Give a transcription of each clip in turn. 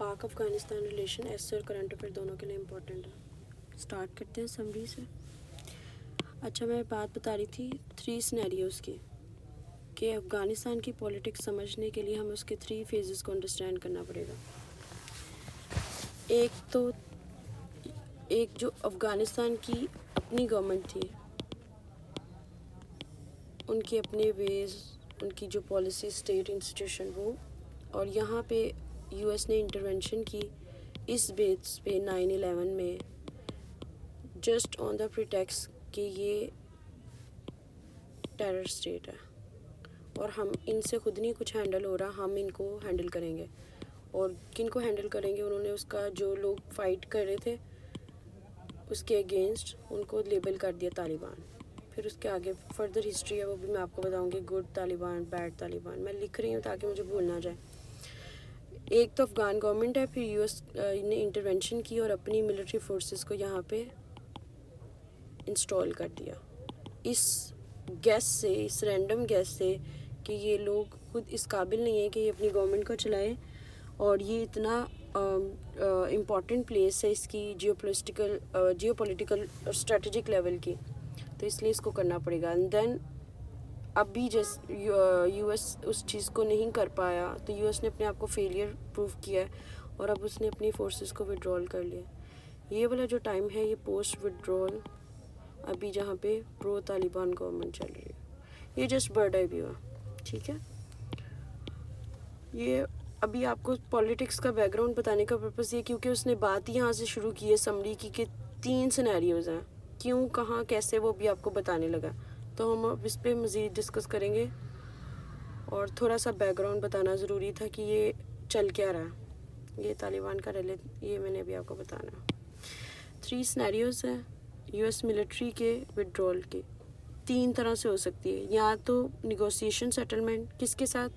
पाक अफ़गानिस्तान रिलेशन ऐसे और करंट अफेयर दोनों के लिए इम्पोर्टेंट है। स्टार्ट करते हैं समरी से। अच्छा, मैं बात बता रही थी 3 सिनेरियोज़ की कि अफ़गानिस्तान की पॉलिटिक्स समझने के लिए हमें उसके 3 फेजेस को अंडरस्टैंड करना पड़ेगा। एक जो अफ़गानिस्तान की अपनी गवर्नमेंट थी, उनकी अपने वेज, उनकी जो पॉलिसी, स्टेट इंस्टीट्यूशन वो, और यहाँ पे यूएस ने इंटरवेंशन की इस बेस पे 9/11 में, जस्ट ऑन द प्रिटेक्स्ट कि ये टेरर स्टेट है और हम इनसे खुद नहीं कुछ हैंडल हो रहा, हम इनको हैंडल करेंगे। और किन को हैंडल करेंगे, उन्होंने उसका जो लोग फाइट कर रहे थे उसके अगेंस्ट उनको लेबल कर दिया तालिबान। फिर उसके आगे फर्दर हिस्ट्री है, वो भी मैं आपको बताऊंगी, गुड तालिबान, बैड तालिबान। मैं लिख रही हूँ ताकि मुझे भूल ना जाए। एक तो अफ़गान गवर्नमेंट है, फिर यूएस ने इंटरवेंशन की और अपनी मिलिट्री फोर्सेस को यहाँ पे इंस्टॉल कर दिया इस गैस से, इस रैंडम गैस से कि ये लोग खुद इस काबिल नहीं है कि ये अपनी गवर्नमेंट को चलाए, और ये इतना इम्पॉर्टेंट प्लेस है इसकी जियोपॉलिटिकल और स्ट्रेटजिक लेवल की, तो इसलिए इसको करना पड़ेगा। एंड देन अभी यूएस उस चीज़ को नहीं कर पाया, तो यूएस ने अपने आप को फेलियर प्रूव किया है और अब उसने अपनी फोर्सेस को विड्रॉल कर लिया। ये वाला जो टाइम है ये पोस्ट विड्रॉल, अभी जहाँ पे प्रो तालिबान गवर्नमेंट चल रही है। ये जस्ट बर्ड आई व्यू है, ठीक है। ये अभी आपको पॉलिटिक्स का बैकग्राउंड बताने का पर्पस ये, क्योंकि उसने बात ही यहाँ से शुरू की है समरी की कि 3 सिनेरियोज़ हैं, क्यों, कहाँ, कैसे, वो भी आपको बताने लगा। तो हम अब इस पर मज़ीद डिस्कस करेंगे और थोड़ा सा बैकग्राउंड बताना ज़रूरी था कि ये चल क्या रहा है। ये तालिबान का ये मैंने अभी आपको बताना। 3 सिनेरियोज़ हैं यूएस मिलिट्री के विड्रॉल के। 3 तरह से हो सकती है, या तो निगोशिएशन सेटलमेंट, किसके साथ,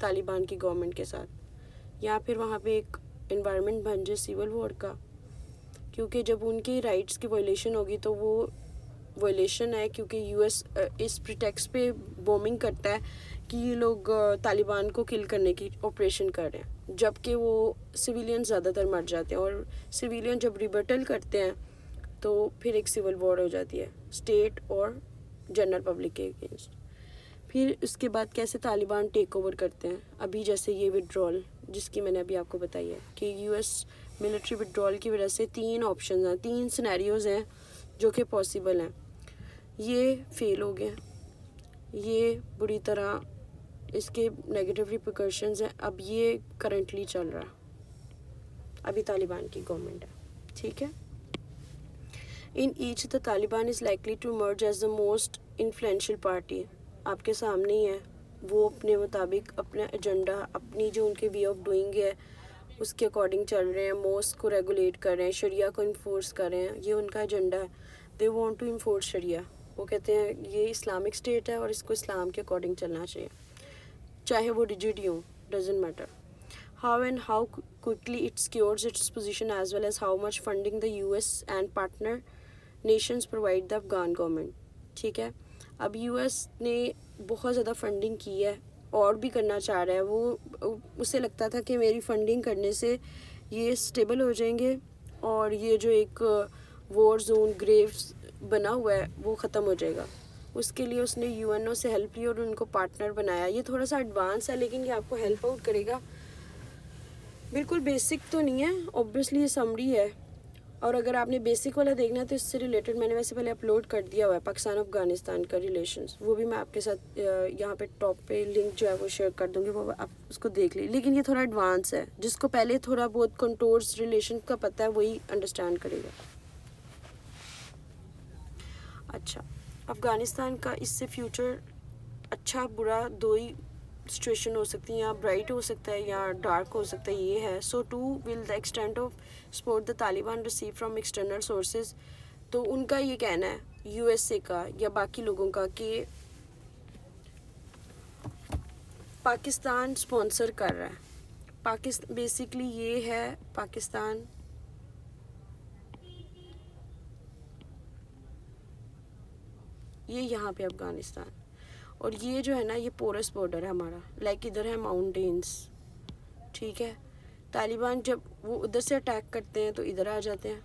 तालिबान की गवर्नमेंट के साथ, या फिर वहाँ पे एक एनवायरनमेंट बन जाए सिविल वॉर का, क्योंकि जब उनके राइट्स की वायलेशन होगी तो वो वायलेशन है, क्योंकि यूएस इस प्रिटेक्स्ट पे बॉम्बिंग करता है कि ये लोग तालिबान को किल करने की ऑपरेशन कर रहे हैं, जबकि वो सिविलियन ज़्यादातर मर जाते हैं, और सिविलियन जब रिबटल करते हैं तो फिर एक सिविल वॉर हो जाती है स्टेट और जनरल पब्लिक के अगेंस्ट। फिर उसके बाद कैसे तालिबान टेक ओवर करते हैं, अभी जैसे ये विड्रॉल जिसकी मैंने अभी आपको बताई है कि यूएस मिलिट्री विड्रॉल की वजह से 3 ऑप्शन हैं, 3 सिनेरियोज़ हैं जो कि पॉसिबल हैं। ये फेल हो गए, ये बुरी तरह इसके नेगेटिव रिपरकशंस हैं। अब ये करंटली चल रहा, अभी तालिबान की गवर्नमेंट है, ठीक है। In each the Taliban is likely to emerge as the most influential party. आपके सामने ही है, वो अपने मुताबिक अपना एजेंडा, अपनी जो उनके वे ऑफ डूइंग है उसके अकॉर्डिंग चल रहे हैं, मॉस्क को रेगुलेट कर रहे हैं, शरिया को इन्फोर्स कर रहे हैं, ये उनका एजेंडा है। दे वांट टू इन्फोर्स शरिया। वो कहते हैं ये इस्लामिक स्टेट है और इसको इस्लाम के अकॉर्डिंग चलना चाहिए, चाहे वो रिजिड ही हो, doesn't matter. How and how quickly it secures its position, as well as how much funding the US and partner nations provide the Afghan government, ठीक है। अब यूएस ने बहुत ज़्यादा फंडिंग की है और भी करना चाह रहा है। वो उसे लगता था कि मेरी फंडिंग करने से ये स्टेबल हो जाएंगे और ये जो एक वॉर जोन ग्रेव्स बना हुआ है वो ख़त्म हो जाएगा। उसके लिए उसने यूएनओ से हेल्प ली और उनको पार्टनर बनाया। ये थोड़ा सा एडवांस है लेकिन ये आपको हेल्प आउट करेगा। बिल्कुल बेसिक तो नहीं है, ऑब्वियसली ये समरी है, और अगर आपने बेसिक वाला देखना है तो इससे रिलेटेड मैंने वैसे पहले अपलोड कर दिया हुआ है पाकिस्तान अफगानिस्तान का रिलेशंस, वो भी मैं आपके साथ यहाँ पे टॉप पे लिंक जो है वो शेयर कर दूँगी, वो आप उसको देख लीजिए। लेकिन ये थोड़ा एडवांस है, जिसको पहले थोड़ा बहुत कंटोर्स रिलेशन का पता है वही अंडरस्टैंड करेगा। अच्छा, अफ़गानिस्तान का इससे फ्यूचर अच्छा बुरा 2 ही सिचुएशन हो सकती है, या ब्राइट हो सकता है या डार्क हो सकता है, ये है। So to will the extent of support the Taliban receive from external sources. तो उनका ये कहना है यूएसए का या बाकी लोगों का कि पाकिस्तान स्पॉन्सर कर रहा है। बेसिकली ये है पाकिस्तान, ये यहाँ पे अफ़गानिस्तान, और ये जो है ना ये पोरस बॉर्डर है हमारा, लाइक इधर है माउंटेन्स, ठीक है। तालिबान जब वो उधर से अटैक करते हैं तो इधर आ जाते हैं,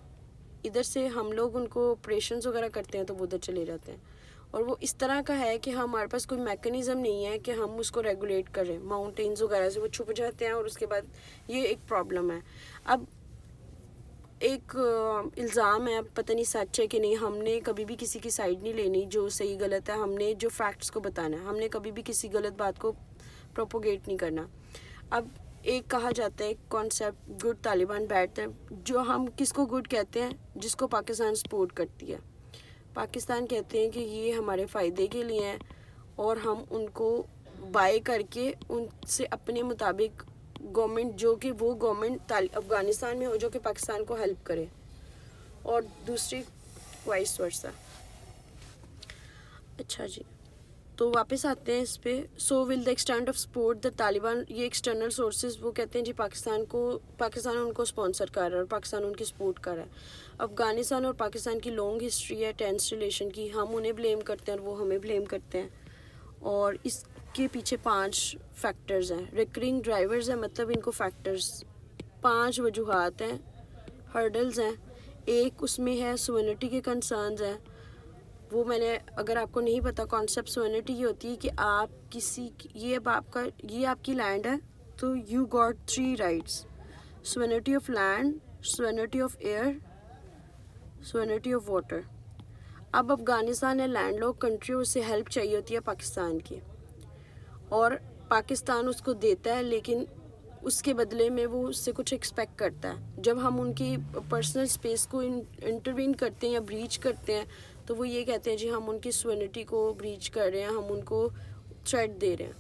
इधर से हम लोग उनको ऑपरेशंस वगैरह करते हैं तो वो उधर चले जाते हैं। और वो इस तरह का है कि हमारे पास कोई मैकेनिज़्म नहीं है कि हम उसको रेगुलेट करें। माउंटेन्स वगैरह से वो छुप जाते हैं और उसके बाद ये एक प्रॉब्लम है। अब एक इल्ज़ाम है, पता नहीं सच है कि नहीं, हमने कभी भी किसी की साइड नहीं लेनी, जो सही गलत है हमने जो फैक्ट्स को बताना है, हमने कभी भी किसी गलत बात को प्रोपोगेट नहीं करना। अब एक कहा जाता है कॉन्सेप्ट गुड तालिबान बैड, जो हम किसको गुड कहते हैं, जिसको पाकिस्तान सपोर्ट करती है। पाकिस्तान कहते हैं कि ये हमारे फ़ायदे के लिए हैं और हम उनको बाय करके उनसे अपने मुताबिक गवर्नमेंट, जो कि वो गवर्नमेंट अफ़गानिस्तान में हो जो कि पाकिस्तान को हेल्प करे, और दूसरी वाइस वर्सा। अच्छा जी, तो वापस आते हैं इस पे। So will the extent of support the Taliban, ये एक्सटर्नल सोर्सेज वो कहते हैं जी पाकिस्तान उनको स्पॉन्सर कर रहा है और पाकिस्तान उनकी सपोर्ट कर रहा है। अफ़गानिस्तान और पाकिस्तान की लॉन्ग हिस्ट्री है टेंस रिलेशन की, हम उन्हें ब्लेम करते हैं और वो हमें ब्लेम करते हैं। और इसके पीछे 5 फैक्टर्स हैं, रिकरिंग ड्राइवर्स हैं, मतलब इनको फैक्टर्स 5 वजूहात हैं, हर्डल्स हैं। एक उसमें है सोवेनिटी के कंसर्न्स हैं, वो मैंने, अगर आपको नहीं पता कॉन्सेप्ट सोवेनिटी ये होती है कि आप किसी, ये अब आपका, ये आपकी लैंड है तो you got 3 rights, sovereignty of land, sovereignty of air, sovereignty of water. अब अफ़गानिस्तान है लैंडलॉक कंट्री, उसे हेल्प चाहिए होती है पाकिस्तान की और पाकिस्तान उसको देता है, लेकिन उसके बदले में वो उससे कुछ एक्सपेक्ट करता है। जब हम उनकी पर्सनल स्पेस को इंटरवीन करते हैं या ब्रीच करते हैं तो वो ये कहते हैं जी हम उनकी सोवेनिटी को ब्रीच कर रहे हैं, हम उनको थ्रेट दे रहे हैं।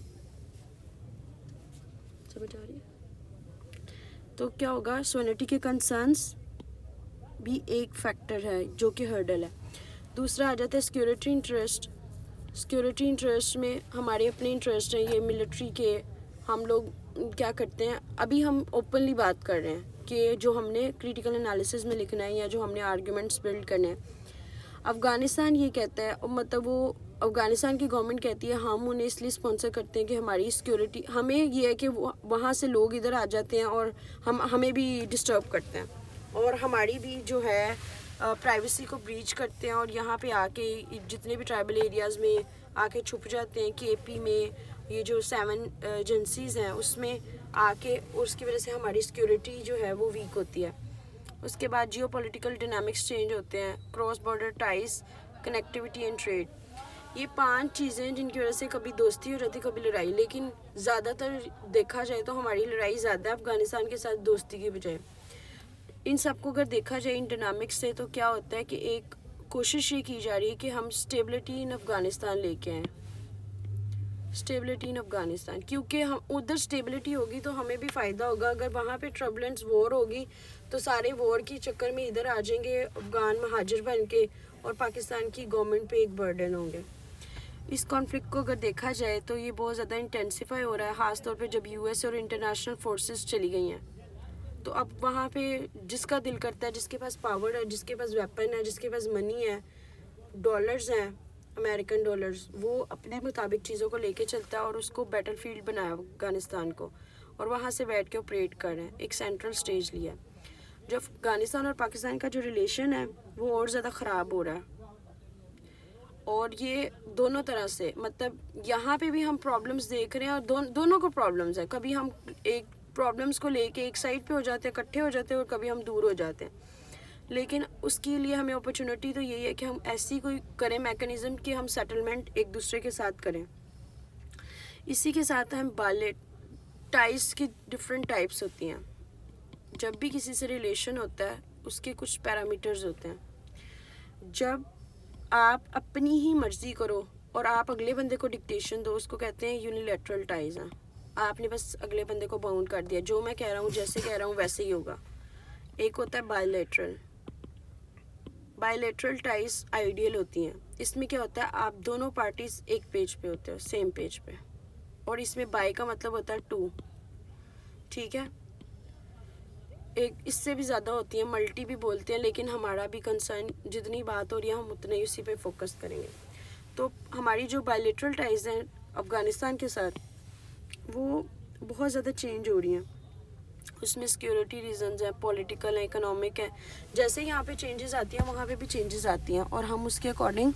समझ आ रही है? तो क्या होगा, सोवेनिटी के कंसर्न्स भी एक फैक्टर है जो कि हर्डल है। दूसरा आ जाता है सिक्योरिटी इंटरेस्ट। सिक्योरिटी इंटरेस्ट में हमारे अपने इंटरेस्ट हैं, ये मिलिट्री के। हम लोग क्या करते हैं, अभी हम ओपनली बात कर रहे हैं कि जो हमने क्रिटिकल एनालिसिस में लिखना है या जो हमने आर्ग्यूमेंट्स बिल्ड करने हैं। अफ़गानिस्तान ये कहता है, मतलब वो अफ़गानिस्तान की गवर्नमेंट कहती है हम उन्हें इसलिए स्पॉन्सर करते हैं कि हमारी सिक्योरिटी, हमें ये है कि वहाँ से लोग इधर आ जाते हैं और हमें भी डिस्टर्ब करते हैं और हमारी भी जो है प्राइवेसी को ब्रीच करते हैं और यहाँ पे आके जितने भी ट्राइबल एरियाज़ में आके छुप जाते हैं। केपी में ये जो 7 एजेंसीज़ हैं उसमें आके, और उसकी वजह से हमारी सिक्योरिटी जो है वो वीक होती है। उसके बाद जियोपॉलिटिकल डायनामिक्स चेंज होते हैं, cross border ties, connectivity and trade. ये 5 चीज़ें जिनकी वजह से कभी दोस्ती हो जाती, कभी लड़ाई, लेकिन ज़्यादातर देखा जाए तो हमारी लड़ाई ज़्यादा है अफ़गानिस्तान के साथ दोस्ती की बजाय। इन सबको अगर देखा जाए इन डायनामिक्स से तो क्या होता है कि एक कोशिश ये की जा रही है कि हम स्टेबिलिटी इन अफ़गानिस्तान लेके आएँ, स्टेबिलिटी इन अफ़गानिस्तान, क्योंकि हम उधर स्टेबिलिटी होगी तो हमें भी फ़ायदा होगा। अगर वहाँ पे ट्रबलेंस वॉर होगी तो सारे वॉर के चक्कर में इधर आ जाएंगे अफ़गान महाजिर बन के और पाकिस्तान की गवर्नमेंट पे एक बर्डन होंगे। इस कॉन्फ्लिक्ट को अगर देखा जाए तो ये बहुत ज़्यादा इंटेंसिफाई हो रहा है, ख़ास तौर पे जब यूएस और इंटरनेशनल फोर्सेस चली गई हैं। तो अब वहाँ पे जिसका दिल करता है, जिसके पास पावर है, जिसके पास वेपन है, जिसके पास मनी है, डॉलर्स हैं, अमेरिकन डॉलर्स, वो अपने मुताबिक चीज़ों को लेके चलता है और उसको बैटलफील्ड बनाया अफ़गानिस्तान को और वहाँ से बैठ के ऑपरेट कर रहे हैं, एक सेंट्रल स्टेज लिया। जो अफ़गानिस्तान और पाकिस्तान का जो रिलेशन है वो और ज़्यादा ख़राब हो रहा है और ये दोनों तरह से, मतलब यहाँ पे भी हम प्रॉब्लम्स देख रहे हैं और दोनों को प्रॉब्लम्स है। कभी हम एक प्रॉब्लम्स को लेके एक साइड पे हो जाते हैं, इकट्ठे हो जाते हैं, और कभी हम दूर हो जाते हैं। लेकिन उसके लिए हमें अपॉर्चुनिटी तो यही है कि हम ऐसी कोई करें मैकेनिज़्म कि हम सेटलमेंट एक दूसरे के साथ करें। इसी के साथ हम बालेट टाइज की डिफरेंट टाइप्स होती हैं। जब भी किसी से रिलेशन होता है उसके कुछ पैरामीटर्स होते हैं। जब आप अपनी ही मर्ज़ी करो और आप अगले बंदे को डिक्टेशन दो, उसको कहते हैं यूनिलैटरल टाइज हैं। आपने बस अगले बंदे को बाउंड कर दिया, जो मैं कह रहा हूँ जैसे कह रहा हूँ वैसे ही होगा। एक होता है बायलैटरल। बायलैटरल टाइज आइडियल होती हैं। इसमें क्या होता है, आप दोनों पार्टीज एक पेज पे होते हो, सेम पेज पे, और इसमें बाय का मतलब होता है 2, ठीक है। एक इससे भी ज़्यादा होती है, मल्टी भी बोलते हैं, लेकिन हमारा भी कंसर्न जितनी बात हो रही है हम उतने ही उसी पे फोकस करेंगे। तो हमारी जो बायलैटरल टाइज हैं अफ़गानिस्तान के साथ वो बहुत ज़्यादा चेंज हो रही हैं। उसमें सिक्योरिटी रीजंस है, पॉलिटिकल है, इकोनॉमिक है। जैसे यहाँ पे चेंजेस आती हैं वहाँ पे भी चेंजेस आती हैं, और हम उसके अकॉर्डिंग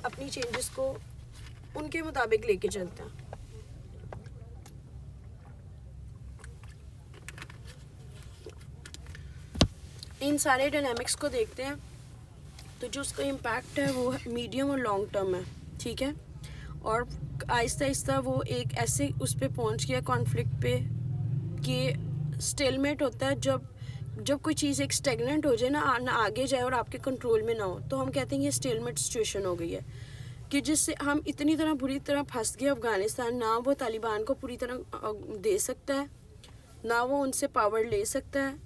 अपनी चेंजेस को उनके मुताबिक लेके चलते हैं। इन सारे डायनामिक्स को देखते हैं तो जो उसका इम्पैक्ट है वो मीडियम और लॉन्ग टर्म है, ठीक है। और आहिस्ता आहिस्ता वो एक ऐसे उस पर पहुँच गया कॉन्फ्लिक्ट पे कि स्टेलमेट होता है जब कोई चीज़ एक स्टेगनेंट हो जाए ना आगे जाए और आपके कंट्रोल में ना हो, तो हम कहते हैं ये स्टेलमेट सिचुएशन हो गई है, कि जिससे हम इतनी तरह बुरी तरह फंस गए अफ़गानिस्तान। ना वो तालिबान को पूरी तरह दे सकता है, ना वो उनसे पावर ले सकता है,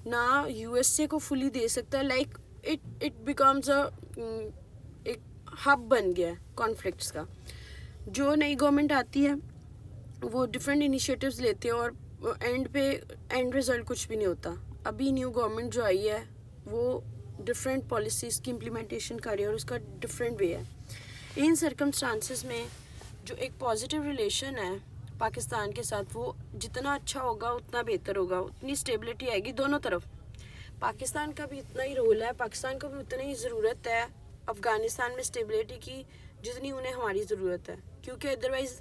ना यूएसए को फुली दे सकता है। लाइक इट बिकम्स एक हब बन गया है कॉन्फ्लिक्ट्स का। जो नई गवर्नमेंट आती है वो डिफरेंट इनिशिएटिव्स लेते हैं और एंड रिजल्ट कुछ भी नहीं होता। अभी न्यू गवर्नमेंट जो आई है वो डिफरेंट पॉलिसीज़ की इम्प्लीमेंटेशन कर रही है और उसका डिफरेंट वे है। इन सर्कमस्टांसिस में जो एक पॉजिटिव रिलेशन है पाकिस्तान के साथ, वो जितना अच्छा होगा उतना बेहतर होगा, उतनी स्टेबिलिटी आएगी दोनों तरफ। पाकिस्तान का भी इतना ही रोल है, पाकिस्तान को भी उतनी ही ज़रूरत है अफ़गानिस्तान में स्टेबिलिटी की जितनी उन्हें हमारी ज़रूरत है, क्योंकि अदरवाइज़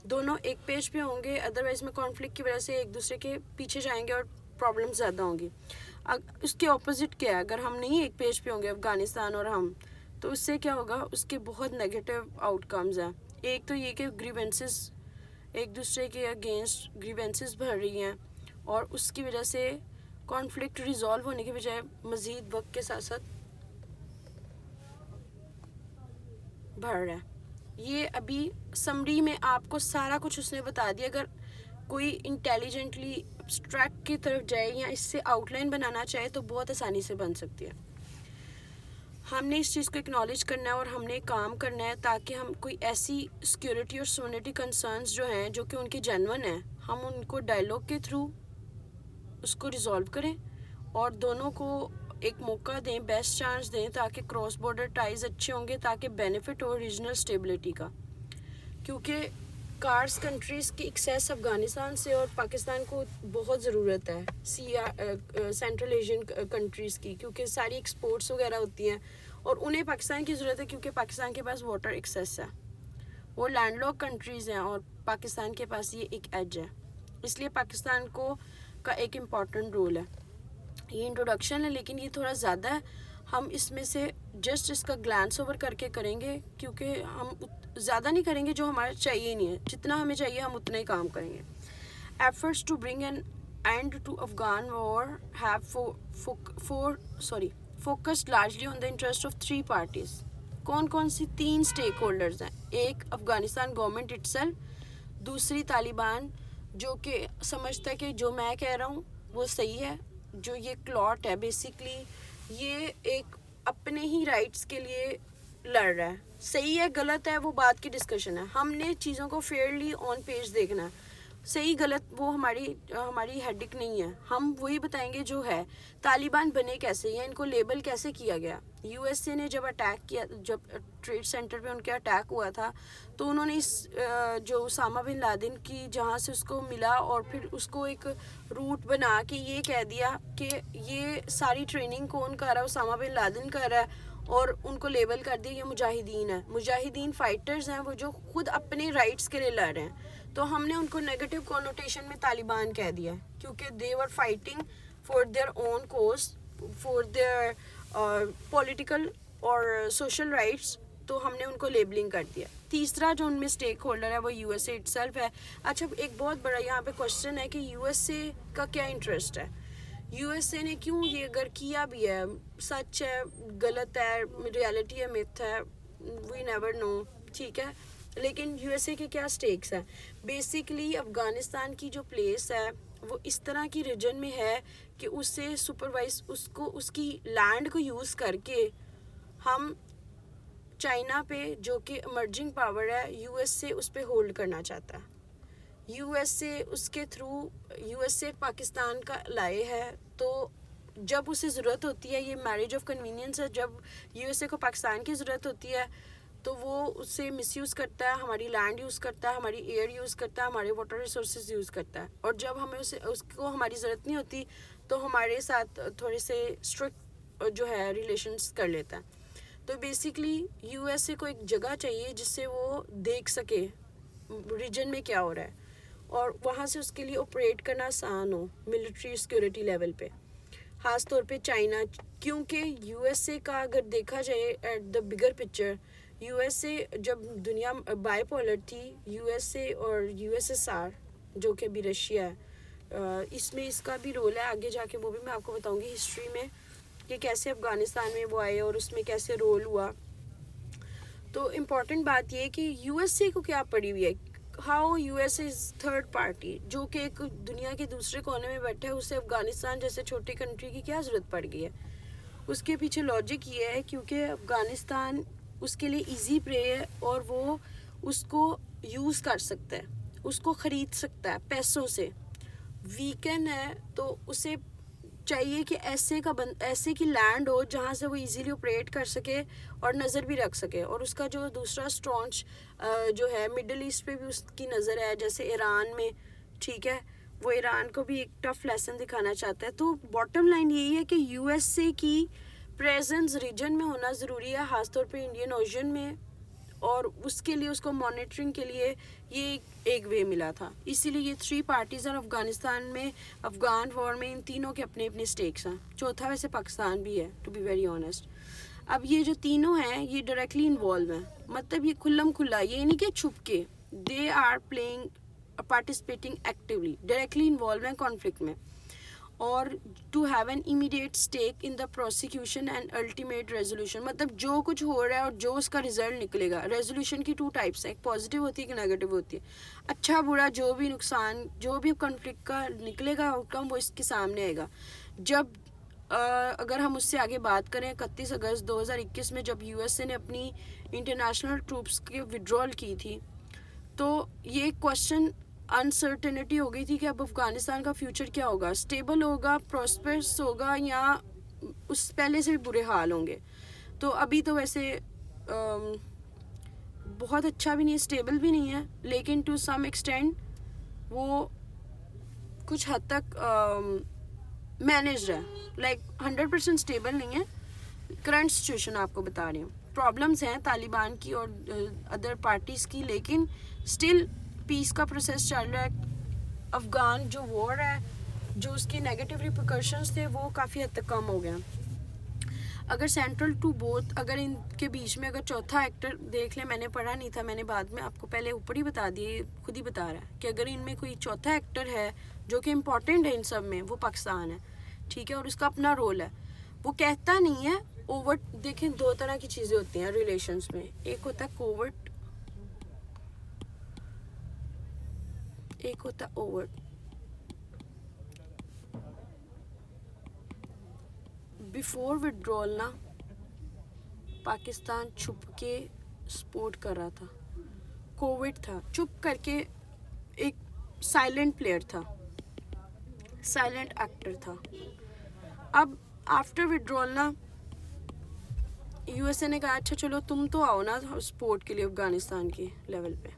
दोनों एक पेज पे होंगे, अदरवाइज़ में कॉन्फ्लिक्ट की वजह से एक दूसरे के पीछे जाएंगे और प्रॉब्लम ज़्यादा होंगी। उसके ऑपोजिट क्या है, अगर हम नहीं एक पेज पे होंगे अफ़गानिस्तान और हम, तो उससे क्या होगा, उसके बहुत नेगेटिव आउटकम्स हैं। एक तो ये कि ग्रीवेंसेस एक दूसरे के अगेंस्ट ग्रीवेंसेस बढ़ रही हैं और उसकी वजह से कॉन्फ्लिक्ट रिजॉल्व होने के बजाय मज़ीद वक्त के साथ साथ बढ़ रहा है। ये अभी समरी में आपको सारा कुछ उसने बता दिया। अगर कोई इंटेलिजेंटली एब्स्ट्रैक्ट की तरफ जाए या इससे आउटलाइन बनाना चाहे तो बहुत आसानी से बन सकती है। हमने इस चीज़ को एक्नॉलेज करना है और हमने काम करना है ताकि हम कोई ऐसी सिक्योरिटी और सोनिटी कंसर्न्स जो हैं जो कि उनके जेन्युइन हैं, हम उनको डायलॉग के थ्रू उसको रिजॉल्व करें और दोनों को एक मौका दें, बेस्ट चांस दें, ताकि क्रॉस बॉर्डर टाइज अच्छे होंगे, ताकि बेनिफिट हो रीजनल स्टेबिलिटी का। क्योंकि कार्स कंट्रीज़ की एक्सेस अफ़गानिस्तान से और पाकिस्तान को बहुत ज़रूरत है सेंट्रल एशियन कंट्रीज़ की, क्योंकि सारी एक्सपोर्ट्स वगैरह होती हैं और उन्हें पाकिस्तान की ज़रूरत है क्योंकि पाकिस्तान के पास वाटर एक्सेस है। वो लैंडलॉक कंट्रीज़ हैं और पाकिस्तान के पास ये एक एज है, इसलिए पाकिस्तान को का एक इम्पॉर्टेंट रोल है। ये इंट्रोडक्शन है लेकिन ये थोड़ा ज़्यादा है, हम इसमें से जस्ट इसका ग्लैंस ओवर करके करेंगे, क्योंकि हम ज़्यादा नहीं करेंगे, जो हमारा चाहिए नहीं है, जितना हमें चाहिए हम उतना ही काम करेंगे। Efforts to bring an end to Afghan war have focused largely on the interest of 3 parties. कौन कौन सी 3 स्टेक होल्डर्स हैं? एक अफ़गानिस्तान गवर्नमेंट इटसेल्फ, दूसरी तालिबान जो कि समझता है कि जो मैं कह रहा हूँ वो सही है, जो ये क्लॉट है बेसिकली ये एक अपने ही राइट्स के लिए लड़ रहा है। सही है गलत है वो बात की डिस्कशन है, हमने चीज़ों को फेयरली ऑन पेज देखना है। सही गलत वो हमारी हेडिक नहीं है, हम वही बताएंगे जो है। तालिबान बने कैसे या इनको लेबल कैसे किया गया? यूएसए ने जब अटैक किया, जब ट्रेड सेंटर पे उनके अटैक हुआ था, तो उन्होंने इस जो उसामा बिन लादेन की जहाँ से उसको मिला और फिर उसको एक रूट बना के ये कह दिया कि ये सारी ट्रेनिंग कौन कर रहा है, उसामा बिन लादेन कर रहा है, और उनको लेबल कर दिया ये मुजाहिदीन है। मुजाहिदीन फाइटर्स हैं वो जो खुद अपने राइट्स के लिए लड़ रहे हैं, तो हमने उनको नेगेटिव कॉनोटेशन में तालिबान कह दिया क्योंकि they were fighting for their own cause, for their political और सोशल राइट्स, तो हमने उनको लेबलिंग कर दिया। तीसरा जो उनमें स्टेक होल्डर है वो यूएसए इटसेल्फ है। अच्छा, एक बहुत बड़ा यहाँ पे क्वेश्चन है कि यूएसए का क्या इंटरेस्ट है, यूएसए ने क्यों ये अगर किया भी है, सच है गलत है, रियलिटी है मिथ है, वी नेवर नो, ठीक है, लेकिन यूएसए के क्या स्टेक्स हैं? बेसिकली अफ़गानिस्तान की जो प्लेस है वो इस तरह की रीजन में है कि उससे सुपरवाइज उसको उसकी लैंड को यूज़ करके हम चाइना पे जो कि इमर्जिंग पावर है यूएसए उस पर होल्ड करना चाहता है। यूएसए उसके थ्रू यूएसए पाकिस्तान का लाए है, तो जब उसे ज़रूरत होती है, ये मैरिज ऑफ कन्वीनियंस है, जब यूएसए को पाकिस्तान की ज़रूरत होती है तो वो उससे मिसयूज़ करता है, हमारी लैंड यूज़ करता है, हमारी एयर यूज़ करता है, हमारे वाटर रिसोर्सेज यूज़ करता है, और जब हमें उसको हमारी ज़रूरत नहीं होती तो हमारे साथ थोड़े से स्ट्रिक्ट जो है रिलेशंस कर लेता है। तो बेसिकली यूएसए को एक जगह चाहिए जिससे वो देख सके रीजन में क्या हो रहा है, और वहाँ से उसके लिए ऑपरेट करना आसान हो मिलिट्री सिक्योरिटी लेवल पे, ख़ास तौर पे चाइना, क्योंकि यूएसए का अगर देखा जाए at the bigger picture, USA जब दुनिया बाइपोलर थी, यूएसए और यूएसएसआर जो कि अभी रशिया है, इसमें इसका भी रोल है, आगे जाके वो भी मैं आपको बताऊंगी हिस्ट्री में कि कैसे अफ़गानिस्तान में वो आए और उसमें कैसे रोल हुआ। तो इम्पॉर्टेंट बात ये है कि यूएसए को क्या पड़ी हुई है, how USA is third party, जो कि एक दुनिया के दूसरे कोने में बैठा है, उसे अफ़गानिस्तान जैसे छोटी कंट्री की क्या ज़रूरत पड़ गई है। उसके पीछे लॉजिक ये है क्योंकि अफ़गानिस्तान उसके लिए इजी प्रे है और वो उसको यूज़ कर सकता है, उसको ख़रीद सकता है पैसों से। वीकेंड है तो उसे चाहिए कि ऐसे की लैंड हो जहाँ से वो इजीली ऑपरेट कर सके और नज़र भी रख सके, और उसका जो दूसरा स्ट्रॉन्च जो है मिडल ईस्ट पे भी उसकी नज़र है, जैसे ईरान में, ठीक है, वो ईरान को भी एक टफ लेसन दिखाना चाहता है। तो बॉटम लाइन यही है कि यूएसए की प्रेजेंस रीजन में होना ज़रूरी है, ख़ासतौर पे इंडियन ओशन में, और उसके लिए उसको मॉनिटरिंग के लिए ये एक वे मिला था। इसीलिए ये 3 पार्टीज़ और अफ़गानिस्तान में, अफ़गान वॉर में, इन तीनों के अपने अपने स्टेक्स हैं। चौथा वैसे पाकिस्तान भी है, टू बी वेरी ऑनेस्ट। अब ये जो तीनों हैं ये डायरेक्टली इन्वॉल्व हैं, मतलब ये खुल्लम खुल्ला, ये नहीं कि छुप के, they are playing participating actively, directly involve हैं कॉन्फ्लिक्ट में, और to have an immediate stake in the prosecution and ultimate resolution, मतलब जो कुछ हो रहा है और जो उसका रिजल्ट निकलेगा। रेजोल्यूशन की 2 टाइप्स हैं, एक पॉजिटिव होती है, एक नेगेटिव होती है। अच्छा बुरा जो भी नुकसान, जो भी कॉन्फ्लिक्ट का निकलेगा आउटकम, वो इसके सामने आएगा। जब अगर हम उससे आगे बात करें, 31 अगस्त 2021 में जब यूएसए ने अपनी इंटरनेशनल ट्रूप्स की विड्रॉल की थी, तो ये क्वेश्चन अनसर्टेनिटी हो गई थी कि अब अफ़गानिस्तान का फ्यूचर क्या होगा, स्टेबल होगा, प्रॉस्पेरस होगा, या उस पहले से भी बुरे हाल होंगे। तो अभी तो वैसे बहुत अच्छा भी नहीं है, स्टेबल भी नहीं है, लेकिन टू सम एक्सटेंड वो कुछ हद तक मैनेज है, लाइक 100% स्टेबल नहीं है। करंट सिचुएशन आपको बता रही हूँ, प्रॉब्लम्स हैं तालिबान की और अदर पार्टीज़ की, लेकिन स्टिल पीस का प्रोसेस चल रहा है। अफ़गान जो वॉर है, जो उसके नेगेटिव रिपरकशंस थे, वो काफ़ी हद तक कम हो गया। अगर सेंट्रल टू बोथ, अगर इनके बीच में अगर चौथा एक्टर देख लें, मैंने पढ़ा नहीं था, मैंने बाद में आपको पहले ऊपर ही बता दिए, खुद ही बता रहा है कि अगर इनमें कोई चौथा एक्टर है जो कि इम्पॉर्टेंट है इन सब में, वो पाकिस्तान है, ठीक है, और उसका अपना रोल है। वो कहता नहीं है ओवर, देखें 2 तरह की चीज़ें होती हैं रिलेशंस में, एक होता है कोवर्ट, एक होता है ओवर्ट। बिफोर विड्रॉल ना पाकिस्तान छुप के सपोर्ट कर रहा था, कोविड था, चुप करके एक साइलेंट प्लेयर था, साइलेंट एक्टर था। अब आफ्टर विड्रॉल ना यूएसए ने कहा अच्छा चलो तुम तो आओ ना सपोर्ट के लिए अफ़गानिस्तान के लेवल पे।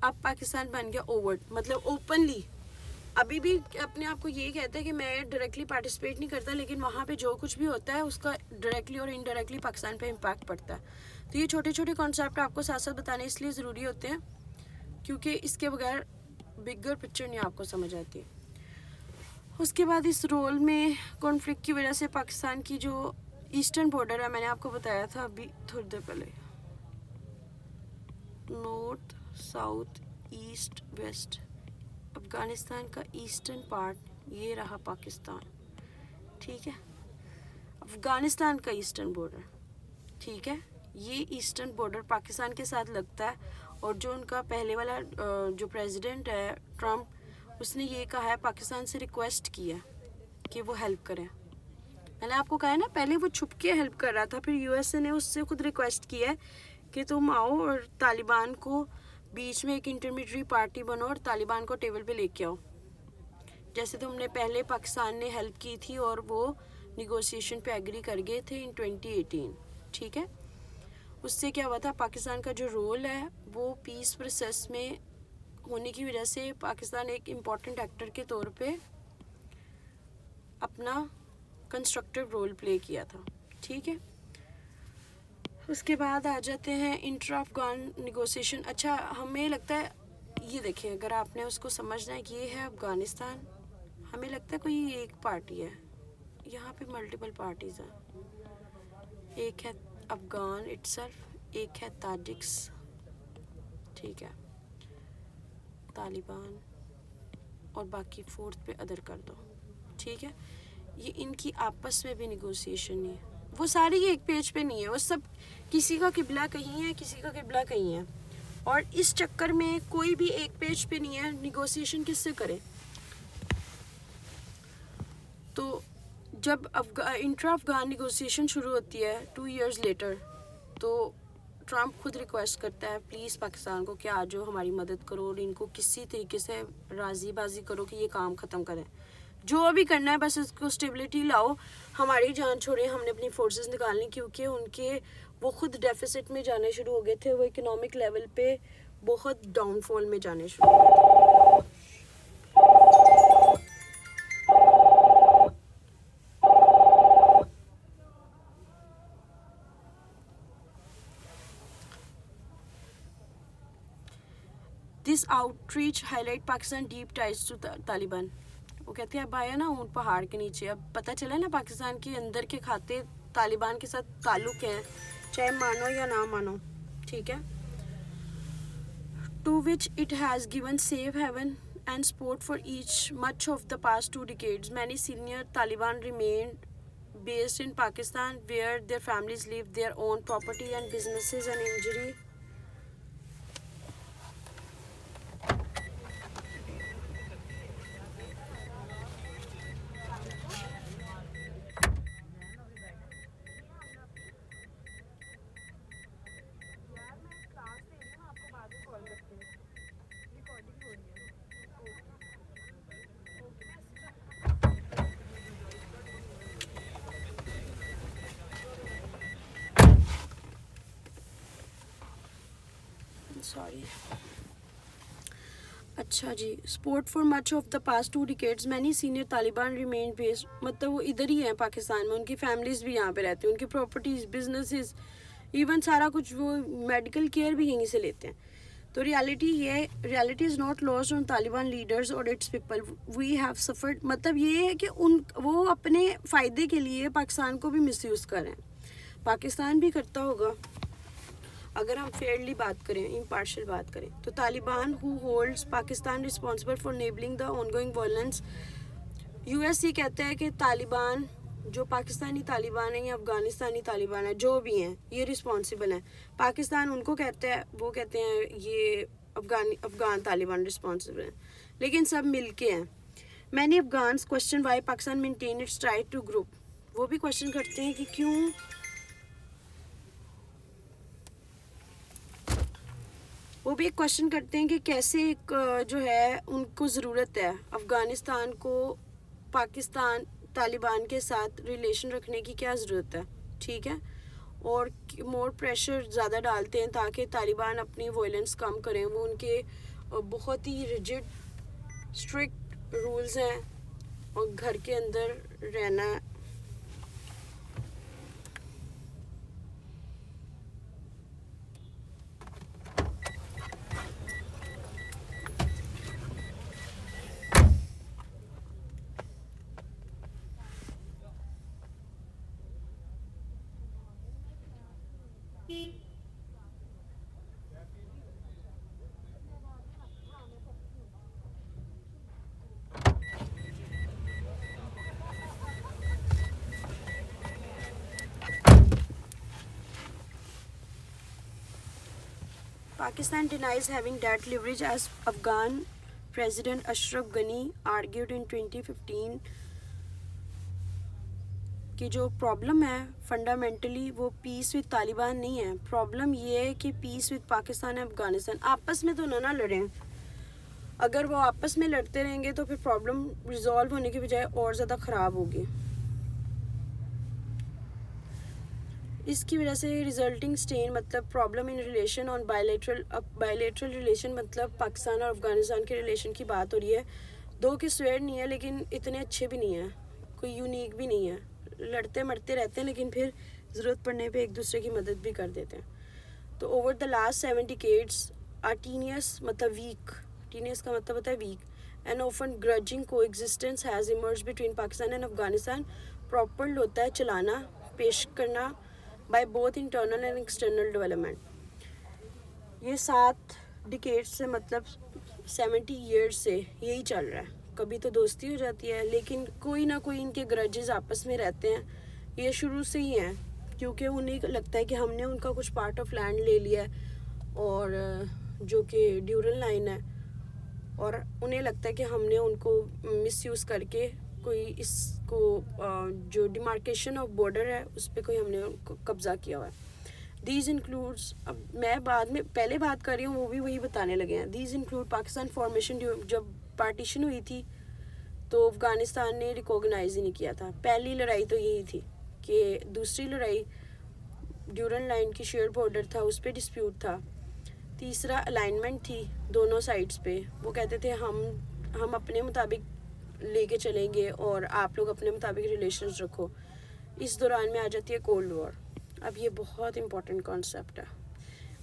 अब पाकिस्तान बन गया ओवर्ट, मतलब ओपनली, अभी भी अपने आप को ये कहता है कि मैं डायरेक्टली पार्टिसिपेट नहीं करता, लेकिन वहाँ पे जो कुछ भी होता है उसका डायरेक्टली और इनडायरेक्टली पाकिस्तान पे इम्पैक्ट पड़ता है। तो ये छोटे छोटे कॉन्सेप्ट आपको साथ साथ बताने इसलिए ज़रूरी होते हैं क्योंकि इसके बगैर बिगर पिक्चर नहीं आपको समझ आती। उसके बाद इस रोल में कॉन्फ्लिक्ट की वजह से पाकिस्तान की जो ईस्टर्न बॉर्डर है, मैंने आपको बताया था अभी थोड़ी देर पहले, north south east west, Afghanistan का ईस्टर्न पार्ट ये रहा पाकिस्तान, ठीक है, अफ़गानिस्तान का ईस्टर्न बॉर्डर, ठीक है, ये ईस्टर्न बॉर्डर पाकिस्तान के साथ लगता है। और जो उनका पहले वाला जो प्रेसिडेंट है ट्रम्प, उसने ये कहा है, पाकिस्तान से रिक्वेस्ट की है कि वो हेल्प करें। मैंने आपको कहा है ना, पहले वो छुप के हेल्प कर रहा था, फिर यूएसए ने उससे खुद रिक्वेस्ट की है कि तुम आओ और तालिबान को बीच में एक इंटरमीडिएट पार्टी बनो और तालिबान को टेबल पे लेके आओ, जैसे तुमने पहले पाकिस्तान ने हेल्प की थी और वो निगोशिएशन पे एग्री कर गए थे इन 2018, ठीक है। उससे क्या हुआ था, पाकिस्तान का जो रोल है वो पीस प्रोसेस में होने की वजह से पाकिस्तान एक इम्पॉर्टेंट एक्टर के तौर पे अपना कंस्ट्रक्टिव रोल प्ले किया था। ठीक है, उसके बाद आ जाते हैं इंट्रा अफगान निगोसिएशन। अच्छा, हमें लगता है, ये देखिए, अगर आपने उसको समझना है कि ये है अफ़गानिस्तान, हमें लगता है कोई एक पार्टी है, यहाँ पे मल्टीपल पार्टीज़ हैं। एक है अफ़गान इटसेल्फ, एक है ताजिक्स, ठीक है, तालिबान, और बाकी फोर्थ पे अदर कर दो। ठीक है, ये इनकी आपस में भी निगोसिएशन नहीं है, वो सारी एक पेज पे नहीं है, वो सब किसी का किबला कहीं है, किसी का किबला कहीं है, और इस चक्कर में कोई भी एक पेज पे नहीं है। निगोसिएशन किससे करें? तो जब इंट्रा अफगान निगोसिएशन शुरू होती है 2 years लेटर, तो ट्रम्प खुद रिक्वेस्ट करता है प्लीज़ पाकिस्तान को कि आ जाओ, हमारी मदद करो और इनको किसी तरीके से राज़ीबाजी करो कि ये काम ख़त्म करें, जो भी करना है, बस इसको स्टेबिलिटी लाओ, हमारी जान छोड़े, हमने अपनी फोर्सेस निकालनी, क्योंकि उनके वो खुद डेफिसिट में जाने शुरू हो गए थे, वो इकोनॉमिक लेवल पे बहुत डाउनफॉल में जाने शुरू हो गए थे। This outreach highlight Pakistan deep ties to Taliban. वो कहते हैं अब आया ना ऊँट पहाड़ के नीचे, अब पता चला ना पाकिस्तान के अंदर के खाते तालिबान के साथ ताल्लुक़ हैं, चाहे मानो या ना मानो। ठीक है, to which it has given safe haven and support for each much of the past 2 decades. Many senior Taliban remained based in Pakistan where their families lived, their own property and businesses and injury. Sorry, अच्छा जी, support for much of the past 2 decades many senior Taliban remain based, मतलब वो इधर ही हैं पाकिस्तान में, उनकी families भी यहाँ पे रहती हैं, उनकी प्रॉपर्टीज, बिजनेसेस, इवन सारा कुछ, वो मेडिकल केयर भी यहीं से लेते हैं। तो reality is not lost on Taliban leaders और it's people, we have suffered. मतलब ये है कि वो अपने फ़ायदे के लिए पाकिस्तान को भी मिसयूज़ कर रहे हैं, पाकिस्तान भी करता होगा। अगर हम फेयरली बात करें, इम्पार्शियल बात करें, तो Taliban who holds Pakistan responsible for enabling the ongoing violence. US ये कहता है कि तालिबान, जो पाकिस्तानी तालिबान है या अफगानिस्तानी तालिबान है, जो भी हैं, ये रिस्पॉन्सिबल हैं। पाकिस्तान उनको कहता है, वो कहते हैं ये अफगान तालिबान रिस्पॉन्सिबल हैं, लेकिन सब मिल के हैं। Many Afghans question why Pakistan maintain its right to group, वो भी क्वेश्चन करते हैं कि क्यों, वो भी एक क्वेश्चन करते हैं कि कैसे एक जो है उनको ज़रूरत है अफ़गानिस्तान को पाकिस्तान तालिबान के साथ रिलेशन रखने की, क्या ज़रूरत है। ठीक है, और मोर प्रेशर ज़्यादा डालते हैं ताकि तालिबान अपनी वायलेंस कम करें। वो उनके बहुत ही रिजिड स्ट्रिक्ट रूल्स हैं और घर के अंदर रहना। Pakistan denies having debt leverage as Afghan President Ashraf Ghani argued in 2015 कि जो प्रॉब्लम है फंडामेंटली वो पीस विद तालिबान नहीं है, प्रॉब्लम ये है कि पीस विद पाकिस्तान और अफगानिस्तान आपस में तो ना लड़ें। अगर वो आपस में लड़ते रहेंगे तो फिर प्रॉब्लम रिजॉल्व होने की बजाय और ज़्यादा ख़राब होगी। इसकी वजह से रिजल्टिंग स्टेन मतलब problem in relation on bilateral. अब बायलेटरल रिलेशन मतलब पाकिस्तान और अफगानिस्तान के रिलेशन की बात हो रही है। दो के स्वेयर नहीं है लेकिन इतने अच्छे भी नहीं है, कोई यूनिक भी नहीं है, लड़ते मरते रहते हैं लेकिन फिर ज़रूरत पड़ने पे एक दूसरे की मदद भी कर देते हैं। तो ओवर द लास्ट 7 डिकेड्स टीनियस मतलब वीक, टीनियस का मतलब होता है वीक, एंड ऑफन ग्रजिंग को existence has emerge between Pakistan and Afghanistan. Proper होता है चलाना, पेश करना by both internal and external development. ये 7 डिकेड्स से मतलब 70 ईयर्स से यही चल रहा है। कभी तो दोस्ती हो जाती है लेकिन कोई ना कोई इनके ग्रजेस आपस में रहते हैं, ये शुरू से ही हैं, क्योंकि उन्हें लगता है कि हमने उनका कुछ पार्ट ऑफ लैंड ले लिया है और जो कि ड्यूरल लाइन है, और उन्हें लगता है कि हमने उनको मिसयूज़ करके कोई इसको जो डिमार्केशन ऑफ बॉर्डर है उस पर कोई हमने उनको कब्ज़ा किया हुआ है। दीज इंक्लूड्स, अब मैं बाद में पहले बात कर रही हूँ वो भी वही बताने लगे हैं। दीज इंक्लूड पाकिस्तान फॉर्मेशन, जब पार्टीशन हुई थी तो अफ़गानिस्तान ने रिकॉग्नाइज ही नहीं किया था। पहली लड़ाई तो यही थी कि दूसरी लड़ाई ड्यूरल लाइन की शेयर बॉर्डर था, उस पर डिस्प्यूट था। तीसरा अलाइनमेंट थी दोनों साइड्स पे, वो कहते थे हम अपने मुताबिक लेके चलेंगे और आप लोग अपने मुताबिक रिलेशंस रखो। इस दौरान में आ जाती है कोल्ड वॉर। अब ये बहुत इम्पोर्टेंट कॉन्सेप्ट है,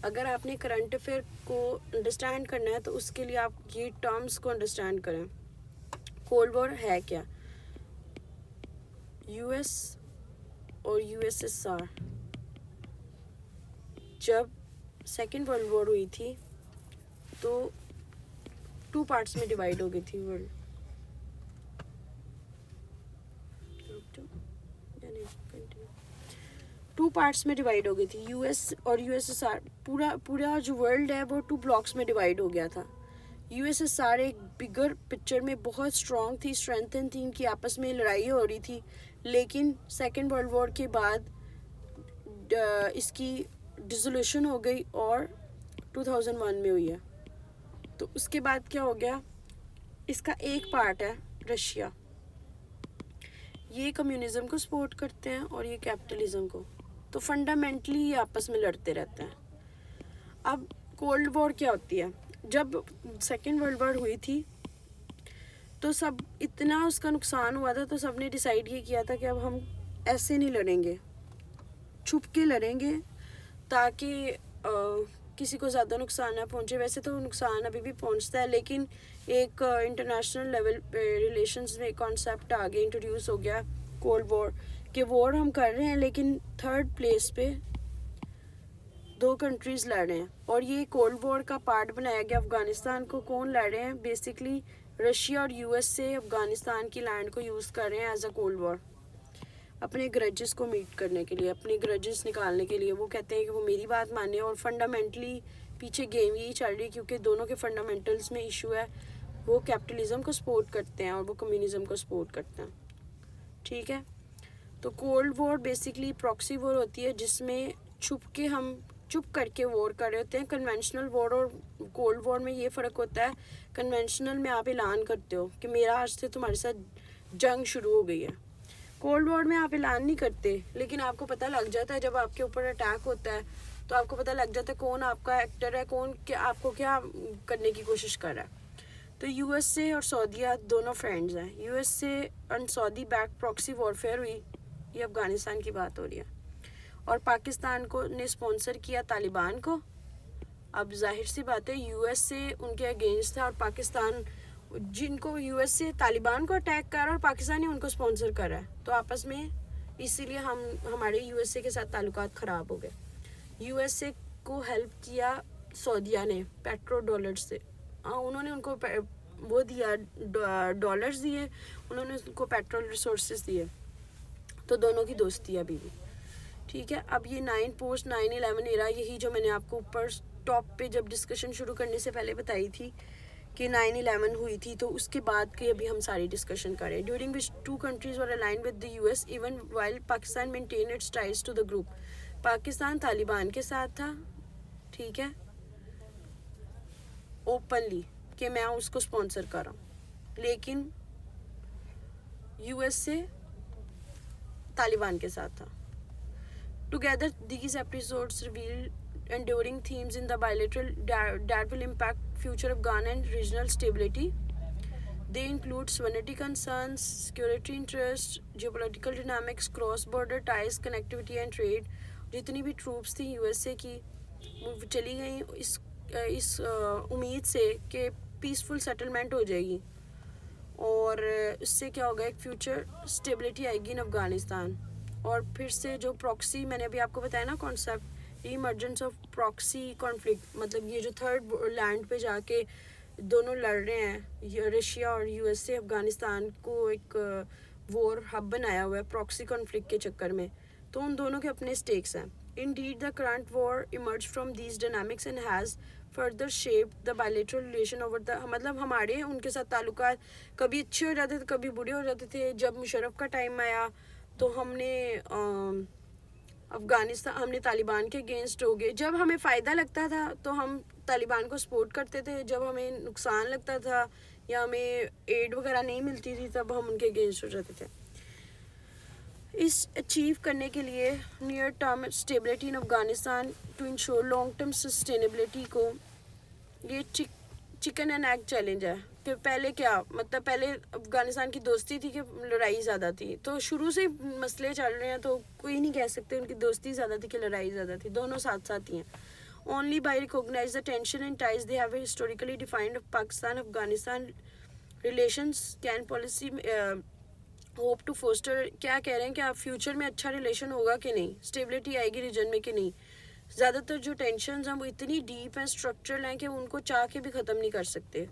अगर आपने करंट अफेयर को अंडरस्टैंड करना है तो उसके लिए आप ये टर्म्स को अंडरस्टैंड करें। कोल्ड वॉर है क्या? यूएस और यूएसएसआर, जब सेकेंड वर्ल्ड वॉर हुई थी तो 2 पार्ट्स में डिवाइड हो गई थी वर्ल्ड। टू पार्ट्स में डिवाइड हो गई थी यूएस और यूएसएसआर। पूरा जो वर्ल्ड है वो 2 ब्लॉक्स में डिवाइड हो गया था। यूएसएसआर एक बिगर पिक्चर में बहुत स्ट्रॉन्ग थी, स्ट्रेंथन थी, इनकी आपस में लड़ाई हो रही थी, लेकिन सेकेंड वर्ल्ड वॉर के बाद इसकी डिसोल्यूशन हो गई और 2001 में हुई है। तो उसके बाद क्या हो गया, इसका एक पार्ट है रशिया, ये कम्युनिज्म को सपोर्ट करते हैं और ये कैपिटलिज्म को, तो फंडामेंटली ये आपस में लड़ते रहते हैं। अब कोल्ड वॉर क्या होती है? जब सेकेंड वर्ल्ड वॉर हुई थी तो सब इतना उसका नुकसान हुआ था तो सब ने डिसाइड ये किया था कि अब हम ऐसे नहीं लड़ेंगे, छुप के लड़ेंगे ताकि किसी को ज़्यादा नुकसान ना पहुंचे। वैसे तो नुकसान अभी भी पहुंचता है लेकिन एक इंटरनेशनल लेवल पे रिलेशंस में कॉन्सेप्ट आगे इंट्रोड्यूस हो गया कोल्ड वॉर, कि वॉर हम कर रहे हैं लेकिन थर्ड प्लेस पे 2 कंट्रीज़ लड़ रहे हैं, और ये कोल्ड वॉर का पार्ट बनाया गया अफ़गानिस्तान को। कौन लड़ रहे हैं? बेसिकली रशिया और यूएस से अफ़गानिस्तान की लैंड को यूज़ कर रहे हैं एज अ कोल्ड वॉर, अपने ग्रजेस को मीट करने के लिए, अपने ग्रजेस निकालने के लिए। वो कहते हैं कि वो मेरी बात माने, और फंडामेंटली पीछे गेम यही चल रही है क्योंकि दोनों के फंडामेंटल्स में इशू है। वो कैपिटलिज्म को सपोर्ट करते हैं और वो कम्युनिज्म को सपोर्ट करते हैं, ठीक है। तो cold war basically proxy war होती है जिसमें हम चुप करके वॉर कर रहे होते हैं। कन्वेंशनल वॉर और कोल्ड वॉर में ये फ़र्क होता है, कन्वेंशनल में आप ऐलान करते हो कि मेरा आज से तुम्हारे साथ जंग शुरू हो गई है। कोल्ड वॉर में आप ऐलान नहीं करते लेकिन आपको पता लग जाता है, जब आपके ऊपर अटैक होता है तो आपको पता लग जाता है कौन आपका एक्टर है, कौन क्या आपको क्या करने की कोशिश कर रहा है। तो यूएसए और सऊदीया दोनों फ्रेंड्स हैं। USA and Saudi back proxy warfare हुई, ये अफ़गानिस्तान की बात हो रही है, और पाकिस्तान को ने स्पॉन्सर किया तालिबान को। अब जाहिर सी बात है यूएसए उनके अगेंस्ट था और पाकिस्तान, जिनको यूएसए तालिबान को अटैक कर रहा है और पाकिस्तान ने उनको स्पॉन्सर कर रहा है, तो आपस में इसीलिए हमारे यूएसए के साथ ताल्लुकात ख़राब हो गए। यूएसए को हेल्प किया सऊदीया ने पेट्रो डॉलर्स से, उन्होंने उनको वो दिया, डॉलर्स दिए, उन्होंने उनको पेट्रोल रिसोर्सेज दिए, तो दोनों की दोस्ती है अभी भी, ठीक है। अब ये 9/11 एरा, यही जो मैंने आपको ऊपर टॉप पे जब डिस्कशन शुरू करने से पहले बताई थी कि 9/11 हुई थी, तो उसके बाद की अभी हम सारी डिस्कशन करें। During which 2 countries were align with the US even while Pakistan maintain its ties to the group. Pakistan Taliban के साथ था, ठीक है, ओपनली कि मैं उसको स्पॉन्सर कर रहा हूँ, लेकिन यूएस से तालिबान के साथ था। Together, these episodes reveal enduring themes in the bilateral that will impact future Afghan and regional stability. They include sovereignty concerns, security interests, geopolitical dynamics, cross-border ties, connectivity and trade. जितनी भी troops थी USA की वो चली गई इस उम्मीद से कि पीसफुल सेटलमेंट हो जाएगी और इससे क्या होगा, एक फ्यूचर स्टेबिलिटी आएगी इन अफ़गानिस्तान. और फिर से जो प्रॉक्सी मैंने अभी आपको बताया ना concept, emergence of proxy conflict, मतलब ये जो थर्ड लैंड पे जाके दोनों लड़ रहे हैं, रशिया और यूएसए अफ़गानिस्तान को एक वॉर हब बनाया हुआ है प्रॉक्सी कॉन्फ्लिक्ट के चक्कर में. तो उन दोनों के अपने स्टेक्स हैं. Indeed, the current war emerged from these dynamics and has further shaped the bilateral relation over the, मतलब हमारे उनके साथ ताल्लुकात कभी अच्छे हो जाते थे, कभी बुरे हो जाते थे. जब मुशर्रफ का टाइम आया तो हमने अफ़गानिस्तान, हमने तालिबान के अगेंस्ट हो गए. जब हमें फ़ायदा लगता था तो हम तालिबान को सपोर्ट करते थे, जब हमें नुकसान लगता था या हमें एड वगैरह नहीं मिलती थी तब हम उनके अगेंस्ट हो जाते थे. इस अचीव करने के लिए near term stability in Afghanistan to ensure long term sustainability को, ये चिकन एंड एग चैलेंज है. कि पहले क्या, मतलब पहले अफ़गानिस्तान की दोस्ती थी कि लड़ाई ज़्यादा थी, तो शुरू से मसले चल रहे हैं तो कोई नहीं कह सकते उनकी दोस्ती ज़्यादा थी कि लड़ाई ज़्यादा थी. दोनों साथ साथ ही हैं. Only by recognize the tension and ties they have historically defined Pakistan Afghanistan relations can policy hope to foster. क्या कह रहे हैं कि आप फ्यूचर में अच्छा रिलेशन होगा कि नहीं, स्टेबिलिटी आएगी रीजन में कि नहीं. ज़्यादातर जो टेंशन्स हैं वो इतनी डीप हैं, स्ट्रक्चरल हैं कि उनको चाह के भी ख़त्म नहीं कर सकते.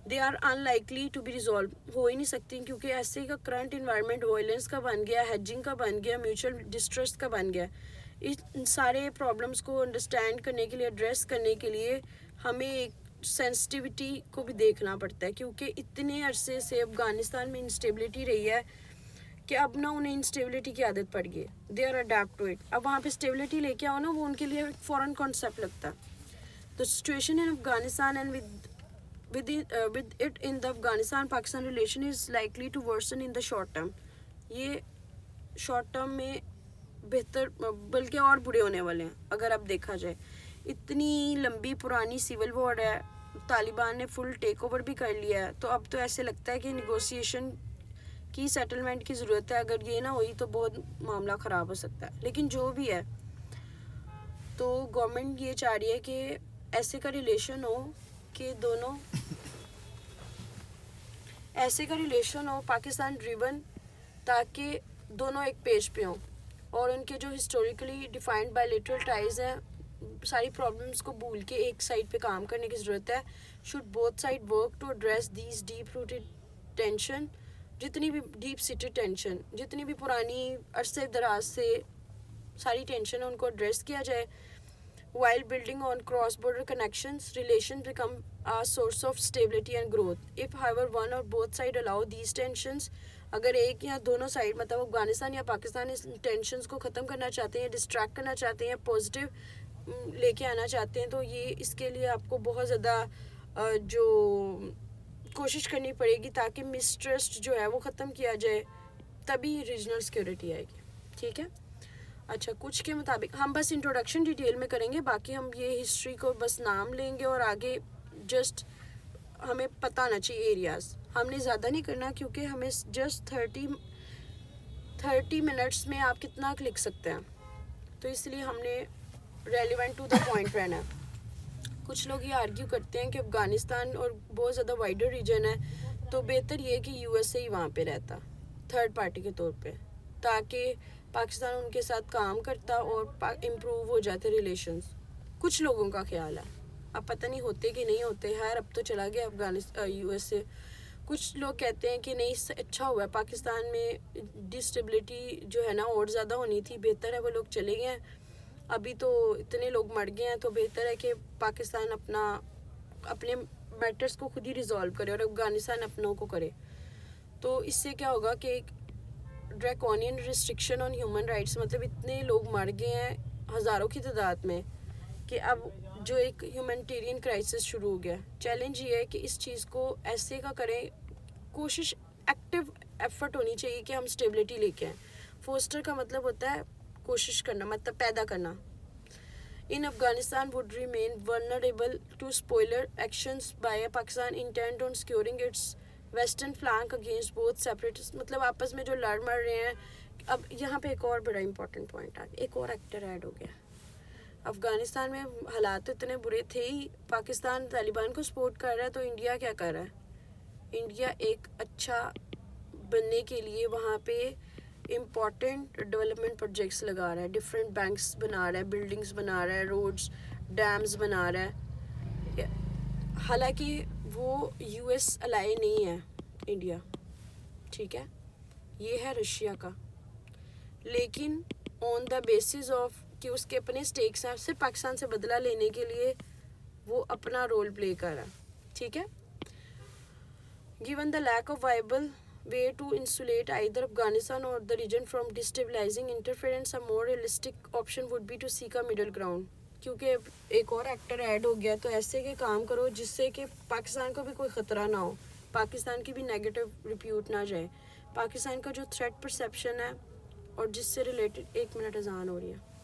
They are unlikely to be resolve, हो ही नहीं सकती क्योंकि ऐसे का करंट इन्वायरमेंट वायलेंस का बन गया, हेजिंग का बन गया, म्यूचुअल डिस्ट्रस्ट का बन गया. इन सारे प्रॉब्लम्स को अंडरस्टैंड करने के लिए, एड्रेस करने के लिए हमें एक सेंसिटिविटी को भी देखना पड़ता है क्योंकि इतने अरसे से अफ़गानिस्तान में इंस्टेबिलिटी रही है कि अब ना उन्हें इंस्टेबिलिटी की आदत पड़ गई. They are adept to it. अब वहाँ पे स्टेबिलिटी लेके आओ ना, वो उनके लिए फॉरेन कॉन्सेप्ट लगता है. The situation in Afghanistan and with it in the Afghanistan-Pakistan relation is likely to worsen in the short term. ये शॉर्ट टर्म में बेहतर बल्कि और बुरे होने वाले हैं अगर अब देखा जाए. इतनी लंबी पुरानी सिविल वॉर है, तालिबान ने फुल टेक ओवर भी कर लिया है, तो अब तो ऐसे लगता है कि निगोशिएशन की, सेटलमेंट की ज़रूरत है. अगर ये ना हुई तो बहुत मामला ख़राब हो सकता है. लेकिन जो भी है तो गवर्नमेंट ये चाह रही है कि ऐसे का रिलेशन हो कि दोनों ऐसे का रिलेशन हो पाकिस्तान ड्रिवन, ताकि दोनों एक पेज पे हों और उनके जो हिस्टोरिकली डिफाइंड बायलैटरल टाइज हैं, सारी प्रॉब्लम्स को भूल के एक साइड पे काम करने की ज़रूरत है. Should both side work to address these deep rooted tension, जितनी भी डीप सीटेड टेंशन, जितनी भी पुरानी अरसे दराज से सारी टेंशन है उनको एड्रेस किया जाए. While building on cross-border connections, relations become a source of stability and growth. If, however, one or both sides allow these tensions, अगर एक या दोनों साइड, मतलब अफ़गानिस्तान या पाकिस्तान इस टेंशन्स को ख़त्म करना चाहते हैं, डिस्ट्रैक्ट करना चाहते हैं, पॉजिटिव लेके आना चाहते हैं, तो ये इसके लिए आपको बहुत ज़्यादा जो कोशिश करनी पड़ेगी ताकि मिसट्रस्ट जो है वो ख़त्म किया जाए, तभी रीजनल सिक्योरिटी आएगी. ठीक है. अच्छा, कुछ के मुताबिक हम बस इंट्रोडक्शन डिटेल में करेंगे, बाकी हम ये हिस्ट्री को बस नाम लेंगे और आगे जस्ट हमें पता होना चाहिए एरियाज़. हमने ज़्यादा नहीं करना क्योंकि हमें जस्ट 30 मिनट्स में आप कितना लिख सकते हैं, तो इसलिए हमने रेलिवेंट टू द पॉइंट रहना है. कुछ लोग ये आर्ग्यू करते हैं कि अफ़गानिस्तान और बहुत ज़्यादा वाइडर रीजन है, तो बेहतर ये कि यूएसए ही वहाँ पे रहता थर्ड पार्टी के तौर पे, ताकि पाकिस्तान उनके साथ काम करता और इम्प्रूव हो जाते रिलेशंस. कुछ लोगों का ख्याल है, अब पता नहीं होते कि नहीं होते. खैर अब तो चला गया अफ़गानिस्तान यूएसए. कुछ लोग कहते हैं कि नहीं, अच्छा हुआ है, पाकिस्तान में डिस्टेबिलिटी जो है ना और ज़्यादा होनी थी, बेहतर है वो लोग चले गए हैं. अभी तो इतने लोग मर गए हैं, तो बेहतर है कि पाकिस्तान अपने मैटर्स को खुद ही रिजॉल्व करे और अफ़गानिस्तान अपनों को करे. तो इससे क्या होगा कि एक draconian restriction on human rights, मतलब इतने लोग मर गए हैं हज़ारों की तादाद में कि अब जो एक ह्यूमैनिटेरियन क्राइसिस शुरू हो गया. चैलेंज ये है कि इस चीज़ को ऐसे का करें, कोशिश एक्टिव एफर्ट होनी चाहिए कि हम स्टेबिलिटी लेके आएँ. फोस्टर का मतलब होता है कोशिश करना, मतलब पैदा करना। In Afghanistan would remain vulnerable to spoiler actions by a Pakistan intent on securing its western flank against both separatists, मतलब आपस में जो लड़ मर रहे हैं। अब यहाँ पे एक और बड़ा इंपॉर्टेंट पॉइंट आ, एक और एक्टर ऐड हो गया। अफगानिस्तान में हालात इतने बुरे थे ही, पाकिस्तान तालिबान को सपोर्ट कर रहा है, तो इंडिया क्या कर रहा है? इंडिया एक अच्छा बनने के लिए वहाँ पे इम्पॉर्टेंट डेवलपमेंट प्रोजेक्ट्स लगा रहा है, डिफरेंट बैंक्स बना रहा है, बिल्डिंग्स बना रहा है, रोड्स, डैम्स बना रहा है। हालांकि वो यूएस अलाई नहीं है इंडिया, ठीक है, ये है रशिया का, लेकिन ऑन द बेसिस ऑफ कि उसके अपने स्टेक्स हैं, सिर्फ पाकिस्तान से बदला लेने के लिए वो अपना रोल प्ले कर रहा है, ठीक है। Given the lack of viable way to insulate either Afghanistan or the region from destabilizing interference, a more realistic option would be to seek a middle ground। क्योंकि एक और एक्टर ऐड हो गया, तो ऐसे के काम करो जिससे कि पाकिस्तान को भी कोई ख़तरा ना हो, पाकिस्तान की भी नेगेटिव रिप्यूट ना जाए, पाकिस्तान का जो थ्रेट परसेप्शन है और जिससे रिलेटेड। 1 मिनट अजान हो रही है।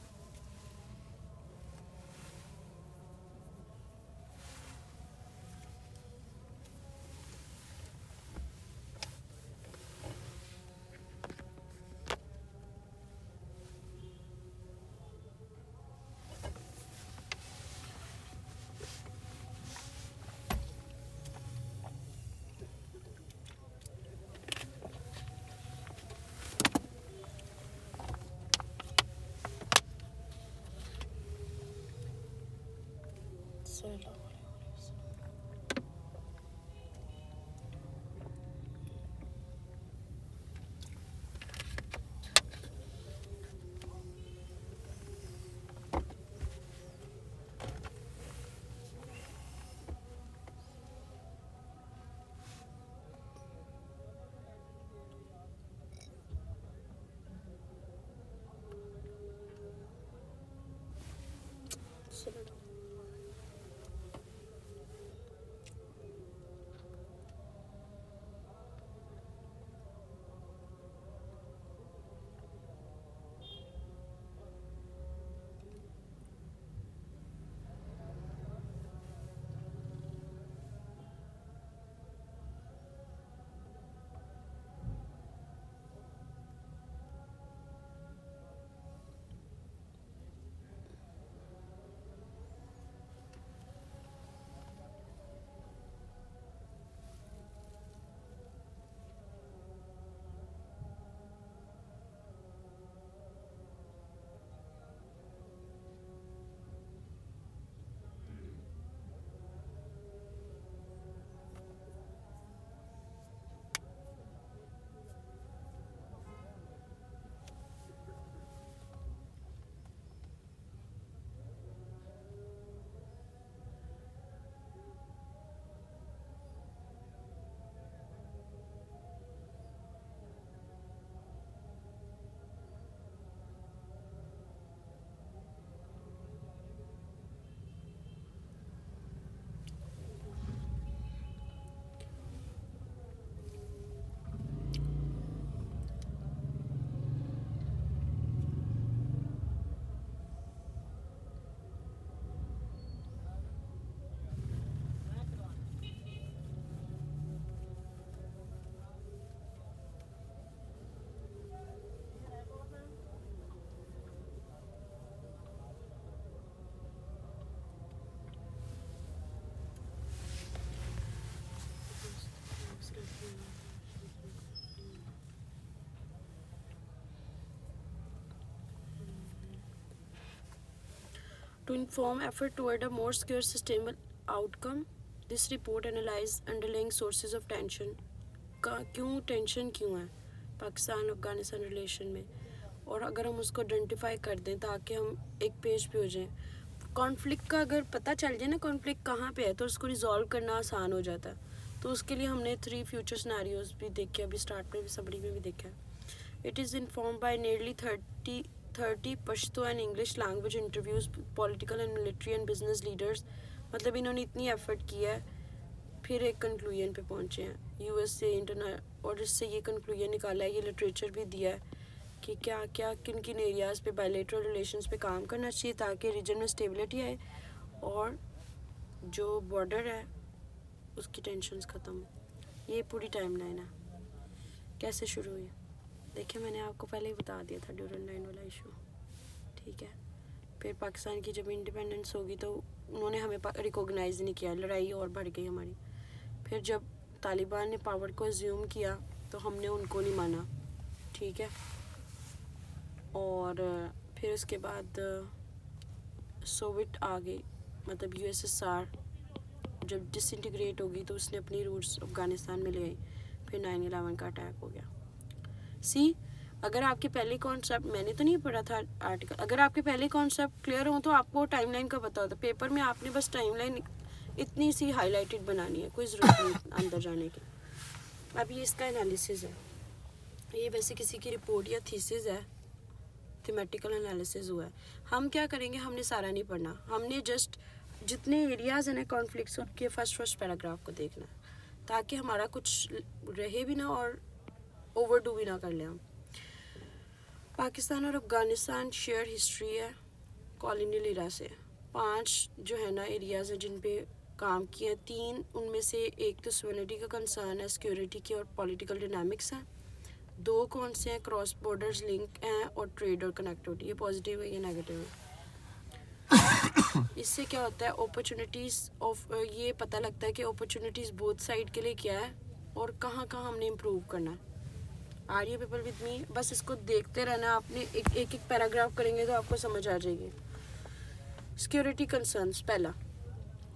To inform effort toward a more secure, sustainable outcome, this report analyzed underlying sources of tension। क्यों टेंशन क्यों है पाकिस्तान अफगानिस्तान रिलेशन में, और अगर हम उसको आइडेंटिफाई कर दें ताकि हम एक पेज पे हो जाएं। कॉन्फ्लिक्ट का अगर पता चल जाए ना कॉन्फ्लिक्ट कहाँ पे है, तो उसको रिजॉल्व करना आसान हो जाता है। तो उसके लिए हमने 3 फ्यूचर सिनेरियोज भी देखे, अभी स्टार्ट में भी समरी में भी देखा है। It is inform bye nearly 30 Pashto and English language interviews political and military and business leaders. मतलब इन्होंने इतनी एफर्ट किया है, फिर एक कंक्लूजन पे पहुँचे हैं यूएस से इंटरनल, और इससे ये कंक्लूजन निकाला है, ये लिटरेचर भी दिया है कि क्या क्या किन किन एरियाज़ पे बायलैटरल रिलेशंस पे काम करना चाहिए ताकि रीजन में स्टेबिलिटी आए और जो बॉर्डर है उसकी टेंशन्स ख़त्म हो। ये पूरी टाइमलाइन है। कैसे शुरू हुई देखिए, मैंने आपको पहले ही बता दिया था ड्यूरेंट लाइन वाला इशू, ठीक है। फिर पाकिस्तान की जब इंडिपेंडेंस होगी तो उन्होंने हमें रिकॉग्नाइज़ नहीं किया, लड़ाई और बढ़ गई हमारी। फिर जब तालिबान ने पावर को अज्यूम किया तो हमने उनको नहीं माना, ठीक है। और फिर उसके बाद सोवियत आ गई, मतलब यूएसएसआर जब डिसइंटीग्रेट होगी तो उसने अपनी रूट्स अफ़गानिस्तान में ले आई। फिर 9/11 का अटैक हो गया। सी, अगर आपके पहले कॉन्सेप्ट, मैंने तो नहीं पढ़ा था आर्टिकल, अगर आपके पहले कॉन्सेप्ट क्लियर हो तो आपको टाइमलाइन का पता होता। पेपर में आपने बस टाइमलाइन इतनी सी हाईलाइटेड बनानी है, कोई ज़रूरत नहीं अंदर जाने की। अब ये इसका एनालिसिस है, ये वैसे किसी की रिपोर्ट या थीसिस है, थीमेटिकल एनालिसिस हुआ है। हम क्या करेंगे, हमने सारा नहीं पढ़ना, हमने जस्ट जितने एरियाज़ हैं ना कॉन्फ्लिक्ट्स उनके फर्स्ट पैराग्राफ को देखना है ताकि हमारा कुछ रहे भी ना और ओवरडू भी ना कर लें हम। पाकिस्तान और अफ़गानिस्तान शेयर हिस्ट्री है कॉलोनियल एरा से। 5 जो है ना एरियाज़ हैं जिन पे काम किया, 3 उनमें से एक तो सोवेरेनिटी का कंसर्न है, सिक्योरिटी की और पॉलिटिकल डायनामिक्स हैं। 2 कौन से हैं, क्रॉस बॉर्डर्स लिंक हैं और ट्रेड और कनेक्टिविटी। ये पॉजिटिव है, ये नेगेटिव है। इससे क्या होता है, अपॉर्चुनिटीज़ ऑफ, ये पता लगता है कि अपॉर्चुनिटीज़ बोथ साइड के लिए क्या है और कहाँ कहाँ हमने इम्प्रूव करना है। Are you people with me? बस इसको देखते रहना, आपने एक पैराग्राफ करेंगे तो आपको समझ आ जाएगी। सिक्योरिटी कंसर्न्स, पहला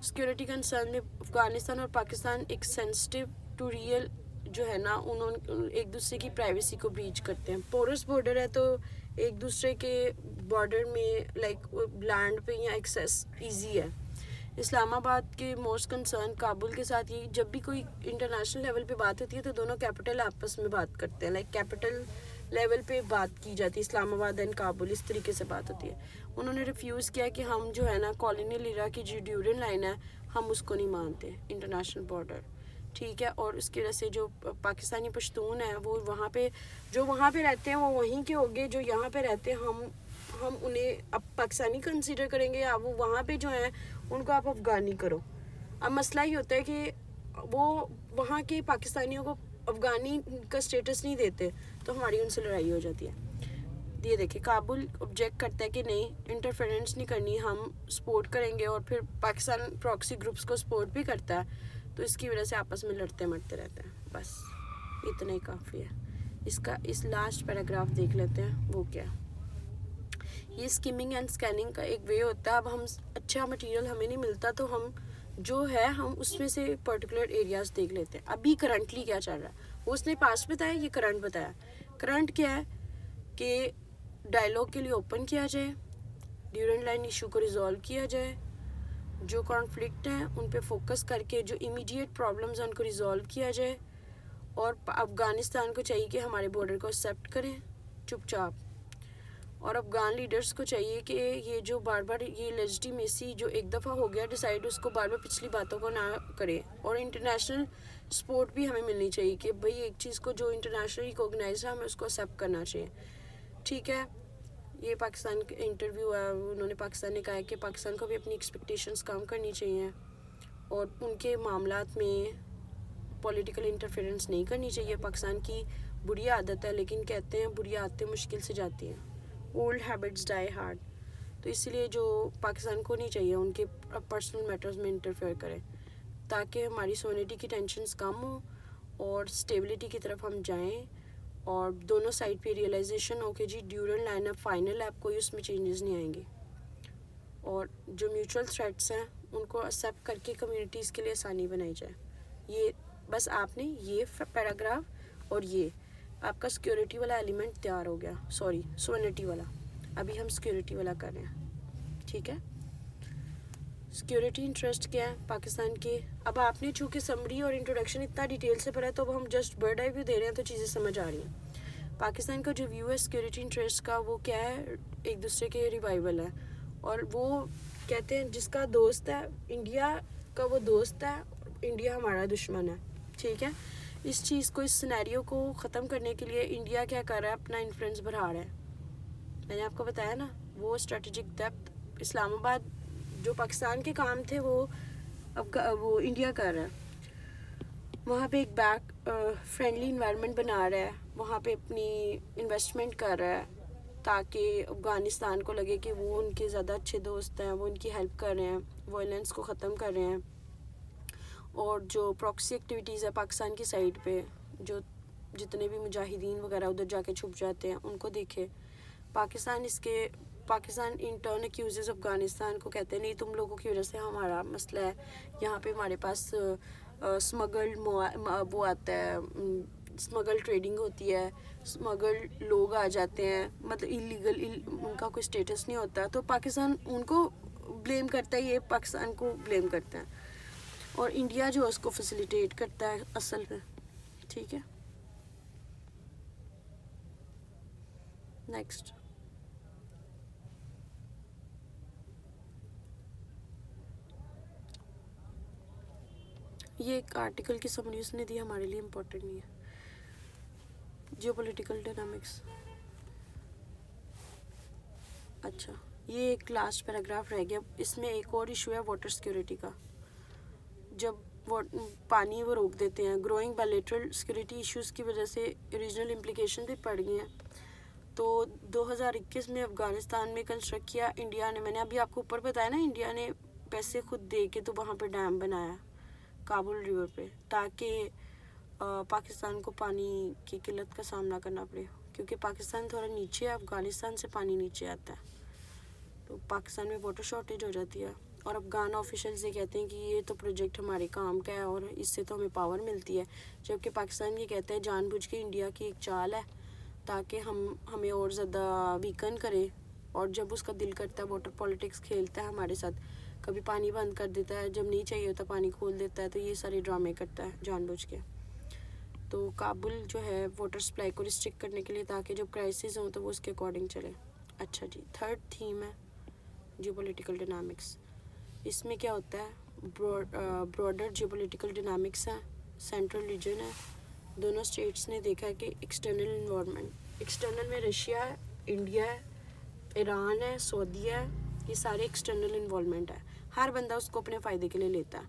सिक्योरिटी कंसर्न में अफ़गानिस्तान और पाकिस्तान एक सेंसिटिव टू रियल जो है ना, उन्होंने एक दूसरे की प्राइवेसी को ब्रीच करते हैं। पोरस बॉर्डर है तो एक दूसरे के बॉर्डर में लाइक लैंड पे या एक्सेस इजी है। इस्लामाबाद के मोस्ट कंसर्न काबुल के साथ ये, जब भी कोई इंटरनेशनल लेवल पे बात होती है तो दोनों कैपिटल आपस में बात करते हैं, लाइक कैपिटल लेवल पे बात की जाती है, इस्लामाबाद एंड काबुल, इस तरीके से बात होती है। उन्होंने रिफ्यूज़ किया कि हम जो है ना कॉलोनियल एरा की जो ड्यूरेंट लाइन है हम उसको नहीं मानते इंटरनेशनल बॉर्डर, ठीक है। और उसकी वजह से जो पाकिस्तानी पश्तून है वो वहाँ पे जो वहाँ पे रहते हैं वो वहीं के होंगे, जो यहाँ पे रहते हैं हम उन्हें अब पाकिस्तानी कंसीडर करेंगे या वो वहाँ पे जो है उनको आप अफ़गानी करो। अब मसला ये होता है कि वो वहाँ के पाकिस्तानियों को अफ़गानी का स्टेटस नहीं देते तो हमारी उनसे लड़ाई हो जाती है। ये देखिए, काबुल ऑब्जेक्ट करता है कि नहीं इंटरफेरेंस नहीं करनी, हम सपोर्ट करेंगे, और फिर पाकिस्तान प्रॉक्सी ग्रुप्स को सपोर्ट भी करता है, तो इसकी वजह से आपस में लड़ते मरते रहते हैं। बस इतना ही काफ़ी है। इसका इस लास्ट पैराग्राफ देख लेते हैं वो क्या। ये स्किमिंग एंड स्कैनिंग का एक वे होता है। अब हम अच्छा मटेरियल हमें नहीं मिलता तो हम जो है हम उसमें से पर्टिकुलर एरियाज़ देख लेते हैं। अभी करंटली क्या चल रहा है, वो उसने पास्ट बताया, ये करंट बताया। करंट क्या है कि डायलॉग के लिए ओपन किया जाए, ड्यूरेंट लाइन इशू को रिजॉल्व किया जाए, जो कॉन्फ्लिक्ट हैं उन पे फोकस करके जो इमीडिएट प्रॉब्लम्स हैं उनको रिजॉल्व किया जाए, और अफ़गानिस्तान को चाहिए कि हमारे बॉर्डर को एक्सेप्ट करें चुपचाप, और अफ़गान लीडर्स को चाहिए कि ये जो बार बार ये लेजिटिमेसी जो एक दफ़ा हो गया डिसाइड, उसको बार बार पिछली बातों को ना करें। और इंटरनेशनल सपोर्ट भी हमें मिलनी चाहिए कि भाई एक चीज़ को जो इंटरनेशनली रिकॉग्नाइज है हमें उसको एक्सेप्ट करना चाहिए, ठीक है। ये पाकिस्तान का इंटरव्यू है, उन्होंने पाकिस्तान ने कहा है कि पाकिस्तान को भी अपनी एक्सपेक्टेशंस कम करनी चाहिए और उनके मामलात में पॉलिटिकल इंटरफेरेंस नहीं करनी चाहिए। पाकिस्तान की बुरी आदत है, लेकिन कहते हैं बुरी आदतें मुश्किल से जाती हैं, ओल्ड हैबिट्स डाई हार्ड। तो इसलिए जो पाकिस्तान को नहीं चाहिए उनके पर्सनल मैटर्स में इंटरफेयर करें, ताकि हमारी सोनिटी की टेंशन्स कम हो और स्टेबिलिटी की तरफ हम जाएं, और दोनों साइड पे रियलाइजेशन हो कि जी ड्यूरेंट लाइन अप फाइनल है, कोई उसमें चेंजेस नहीं आएंगे, और जो म्यूचुअल थ्रेट्स हैं उनको एक्सेप्ट करके कम्युनिटीज़ के लिए आसानी बनाई जाए। ये बस आपने ये पैराग्राफ और ये आपका सिक्योरिटी वाला एलिमेंट तैयार हो गया, सॉरी सोनिटी वाला। अभी हम सिक्योरिटी वाला कर रहे हैं, ठीक है। सिक्योरिटी इंटरेस्ट क्या है पाकिस्तान के। अब आपने चूँकि समरी और इंट्रोडक्शन इतना डिटेल से पढ़ा है तो अब हम जस्ट बर्ड आई व्यू दे रहे हैं तो चीज़ें समझ आ रही हैं। पाकिस्तान का जो व्यू है सिक्योरिटी इंटरेस्ट का वो क्या है, एक दूसरे के रिवाइवल है, और वो कहते हैं जिसका दोस्त है इंडिया का वो दोस्त है, इंडिया हमारा दुश्मन है, ठीक है। इस चीज़ को, इस सिनेरियो को ख़त्म करने के लिए इंडिया क्या कर रहा है, अपना इन्फ्लुएंस बढ़ा रहा है। मैंने आपको बताया ना, वो स्ट्रेटेजिक डेप्थ इस्लामाबाद जो पाकिस्तान के काम थे वो अब वो इंडिया कर रहा है। वहाँ पे एक बैक फ्रेंडली इन्वायरमेंट बना रहा है, वहाँ पे अपनी इन्वेस्टमेंट कर रहा है ताकि अफ़गानिस्तान को लगे कि वो उनके ज़्यादा अच्छे दोस्त हैं, वो उनकी हेल्प कर रहे हैं, वायलेंस को ख़त्म कर रहे हैं। और जो प्रॉक्सी एक्टिविटीज़ है पाकिस्तान की साइड पे, जो जितने भी मुजाहिदीन वगैरह उधर जाके छुप जाते हैं उनको देखे। Pakistan in turn accuses Afghanistan को, कहते हैं नहीं तुम लोगों की वजह से हमारा मसला है, यहाँ पे हमारे पास स्मगल्ड वो आता है, स्मगल ट्रेडिंग होती है, स्मगल लोग आ जाते हैं, मतलब इलीगल उनका कोई स्टेटस नहीं होता, तो पाकिस्तान उनको ब्लेम करता है, ये पाकिस्तान को ब्लेम करता है और इंडिया जो उसको फैसिलिटेट करता है असल में। ठीक है, नेक्स्ट। ये एक आर्टिकल की समरी उसने दी, हमारे लिए इम्पोर्टेंट नहीं है। जियोपॉलिटिकल डायनामिक्स, अच्छा ये एक लास्ट पैराग्राफ रह गया, इसमें एक और इशू है वाटर सिक्योरिटी का। जब वो पानी वो रोक देते हैं, ग्रोइंग बायलैटरल सिक्योरिटी इश्यूज़ की वजह से रीजनल इम्प्लिकेशन भी पड़ गई हैं। तो 2021 में अफ़गानिस्तान में कंस्ट्रक्ट किया इंडिया ने, मैंने अभी आपको ऊपर बताया ना, इंडिया ने पैसे खुद दे के तो वहाँ पे डैम बनाया काबुल रिवर पे, ताकि पाकिस्तान को पानी की किल्लत का सामना करना पड़े, क्योंकि पाकिस्तान थोड़ा नीचे है, अफ़गानिस्तान से पानी नीचे आता है, तो पाकिस्तान में वाटर शॉर्टेज हो जाती है। और अफ़गान ऑफिशियल्स ये कहते हैं कि ये तो प्रोजेक्ट हमारे काम का है और इससे तो हमें पावर मिलती है, जबकि पाकिस्तान ये कहता है जानबूझ के इंडिया की एक चाल है ताकि हमें और ज़्यादा वीकन करे, और जब उसका दिल करता है वाटर पॉलिटिक्स खेलता है हमारे साथ, कभी पानी बंद कर देता है, जब नहीं चाहिए होता पानी खोल देता है, तो ये सारे ड्रामे करता है जानबूझ के। तो काबुल जो है वाटर सप्लाई को रिस्ट्रिक्ट करने के लिए, ताकि जब क्राइसिस हो तो वो उसके अकॉर्डिंग चले। अच्छा जी, थर्ड थीम है जियोपॉलिटिकल डायनामिक्स। इसमें क्या होता है, ब्रॉडर जियोपॉलिटिकल डायनामिक्स है, सेंट्रल रीजन है। दोनों स्टेट्स ने देखा है कि एक्सटर्नल इन्वायरमेंट, एक्सटर्नल में रशिया है, इंडिया है, ईरान है, सऊदी है, ये सारे एक्सटर्नल इन्वॉल्वमेंट है। हर बंदा उसको अपने फ़ायदे के लिए लेता है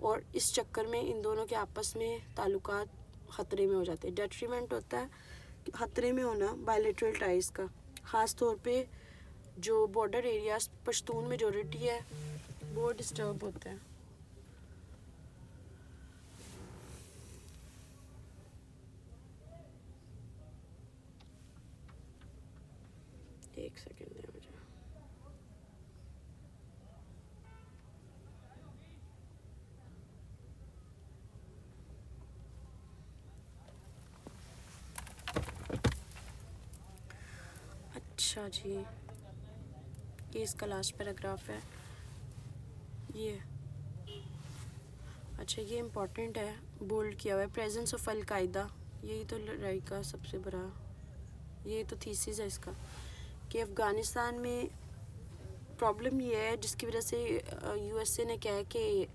और इस चक्कर में इन दोनों के आपस में ताल्लुकात ख़तरे में हो जाते हैं। डेट्रीमेंट होता है ख़तरे में होना बायलैटरल टाइज़ का, ख़ास तौर पे जो बॉर्डर एरियाज पश्तून मेजॉरिटी है वो डिस्टर्ब होते हैं। एक सेकेंड दे मुझे। अच्छा जी, ये इसका लास्ट पैराग्राफ है ये। अच्छा ये इम्पोर्टेंट है, बोल्ड किया हुआ है, प्रेजेंस ऑफ अलकायदा, यही तो लड़ाई का सबसे बड़ा, ये तो थीसिस है इसका, कि अफ़गानिस्तान में प्रॉब्लम ये है जिसकी वजह से यूएसए ने क्या है कि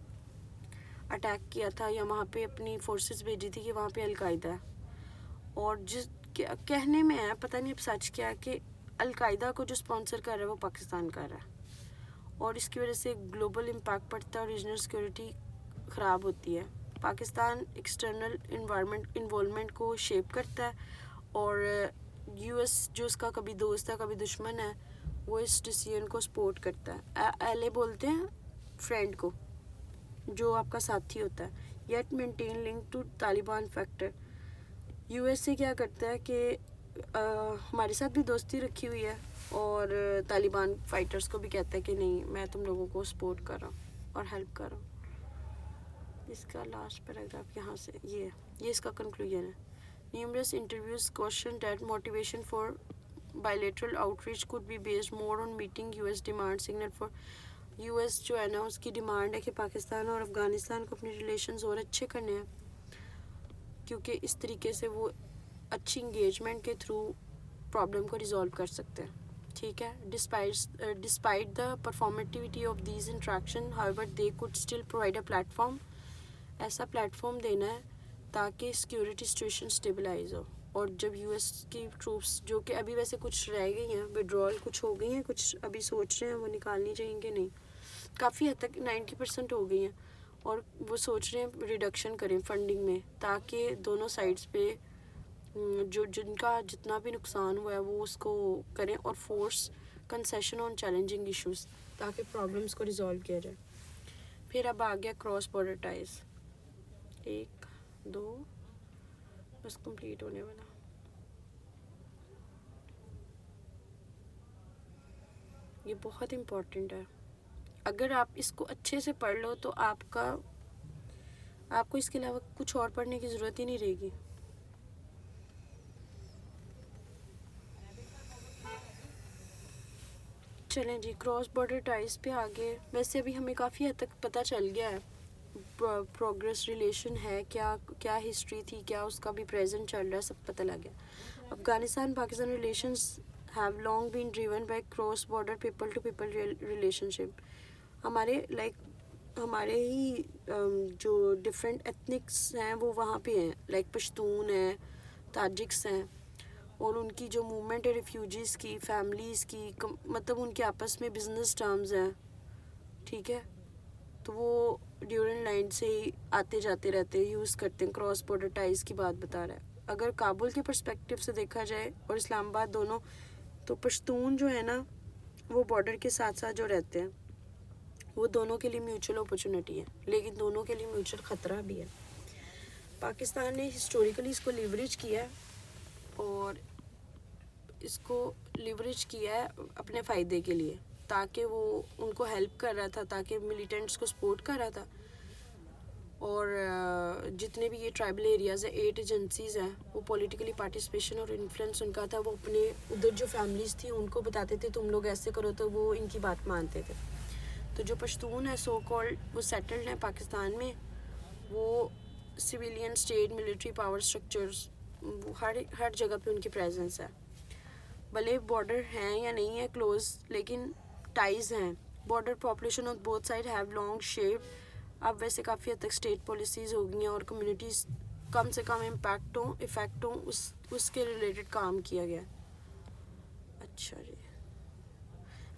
अटैक किया था या वहाँ पे अपनी फोर्सेस भेजी थी कि वहाँ पे अलकायदा है, और जिस कहने में है, पता नहीं अब सच क्या है, कि अलकायदा को जो स्पॉन्सर कर रहा है वो पाकिस्तान कर रहा है, और इसकी वजह से ग्लोबल इम्पैक्ट पड़ता है और रीजनल सिक्योरिटी ख़राब होती है। पाकिस्तान एक्सटर्नल इन्वॉल्वमेंट को शेप करता है और यूएस जो उसका कभी दोस्त है कभी दुश्मन है, वो इस डिसीजन को सपोर्ट करता है। एले बोलते हैं फ्रेंड को, जो आपका साथी होता है। Yet maintain link to Taliban factor, USA क्या करता है कि हमारे साथ भी दोस्ती रखी हुई है और तालिबान फाइटर्स को भी कहता है कि नहीं मैं तुम लोगों को सपोर्ट कर रहा हूँ और हेल्प कर रहा हूँ। इसका लास्ट पैराग्राफ यहाँ से ये इसका कंक्लूजन है। Numerous interviews question that motivation for bilateral outreach could be based more on meeting US demand signal for, US जो है ना उसकी डिमांड है कि पाकिस्तान और अफ़गानिस्तान को अपने रिलेशंस और अच्छे करने हैं, क्योंकि इस तरीके से वो अच्छी इंगेजमेंट के थ्रू प्रॉब्लम को रिजॉल्व कर सकते हैं। ठीक है, despite the performativity of these interaction however they could still provide a platform, ऐसा प्लेटफॉर्म देना है ताकि सिक्योरिटी सिचुएशन स्टेबलाइज हो। और जब यूएस की ट्रूप्स, जो कि अभी वैसे कुछ रह गई हैं, विड्रॉल कुछ हो गई हैं, कुछ अभी सोच रहे हैं वो निकालनी चाहिए कि नहीं, काफ़ी हद तक 90% हो गई हैं, और वो सोच रहे हैं रिडक्शन करें फंडिंग में, ताकि दोनों साइड्स पे जो जिनका जितना भी नुकसान हुआ है वो उसको करें, और force concession on challenging issues, ताकि प्रॉब्लम्स को रिजॉल्व किया जाए। फिर अब आ गया क्रॉस बॉर्डर टाइज, 1 2 बस कंप्लीट होने वाला। ये बहुत इम्पोर्टेंट है, अगर आप इसको अच्छे से पढ़ लो तो आपको इसके अलावा कुछ और पढ़ने की ज़रूरत ही नहीं रहेगी। चलें जी, क्रॉस बॉर्डर टाइज पे आगे। वैसे अभी हमें काफ़ी हद तक पता चल गया है प्रोग्रेस रिलेशन है क्या, क्या हिस्ट्री थी, क्या उसका भी प्रेजेंट चल रहा है, सब पता लग गया। Afghanistan Pakistan relations have long been driven by cross border people to people relationship. हमारे ही जो डिफरेंट एथनिक्स हैं वो वहाँ पे हैं, लाइक पश्तून हैं, ताजिक्स हैं, और उनकी जो मूवमेंट है रिफ्यूजीज़ की, फैमिलीज़ की, मतलब उनके आपस में बिजनेस टर्म्स हैं, ठीक है, तो वो ड्यूरेंट लाइन से ही आते जाते रहते हैं, यूज़ करते हैं। क्रॉस बॉर्डर टाइज की बात बता रहा है। अगर काबुल के पर्सपेक्टिव से देखा जाए और इस्लामाबाद दोनों, तो पश्तून जो है ना वो बॉर्डर के साथ साथ जो रहते हैं वो दोनों के लिए म्यूचुअल अपॉर्चुनिटी है, लेकिन दोनों के लिए म्यूचुअल ख़तरा भी है। पाकिस्तान ने हिस्टोरिकली इसको लिवरेज किया है, और इसको लिवरेज किया है अपने फ़ायदे के लिए, ताकि वो उनको हेल्प कर रहा था, ताकि मिलिटेंट्स को सपोर्ट कर रहा था। और जितने भी ये ट्राइबल एरियाज़ है, 8 एजेंसीज़ हैं, वो पॉलिटिकली पार्टिसिपेशन और इन्फ्लुएंस उनका था। वो अपने उधर जो फैमिलीज़ थी उनको बताते थे तुम लोग ऐसे करो, तो वो इनकी बात मानते थे। तो जो पश्तून है सो कॉल्ड, वो सेटल्ड हैं पाकिस्तान में, वो civilian state military power structures हर जगह पे उनकी प्रेजेंस है। भले बॉर्डर हैं या नहीं है क्लोज, लेकिन टाइज हैं। Border population of both side have long shape. अब वैसे काफ़ी हद तक स्टेट पॉलिसीज़ हो गई हैं, और कम्युनिटीज़ कम से कम इफ़ेक्ट हो उसके रिलेटेड काम किया गया। अच्छा जी,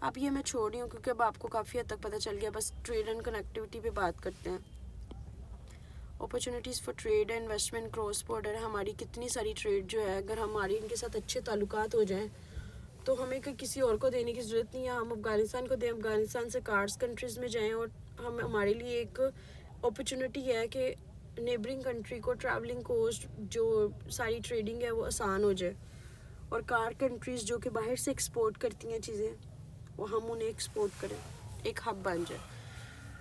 अब ये मैं छोड़ रही हूँ क्योंकि अब आपको काफ़ी हद तक पता चल गया। बस ट्रेड एंड कनेक्टिविटी पे बात करते हैं। Opportunities for trade and investment cross border. हमारी कितनी सारी ट्रेड जो है, अगर हमारी इनके साथ अच्छे ताल्लुकात हो जाएं तो हमें किसी और को देने की ज़रूरत नहीं है। हम अफ़गानिस्तान को दें, अफ़गानिस्तान से कार्स कंट्रीज़ में जाएं, और हमारे लिए एक अपॉर्चुनिटी है कि नेबरिंग कंट्री को ट्रैवलिंग कोस्ट, जो सारी ट्रेडिंग है वो आसान हो जाए, और कार कंट्रीज़ जो कि बाहर से एक्सपोर्ट करती हैं चीज़ें, वो हम उन्हें एक्सपोर्ट करें, एक हब बन जाए।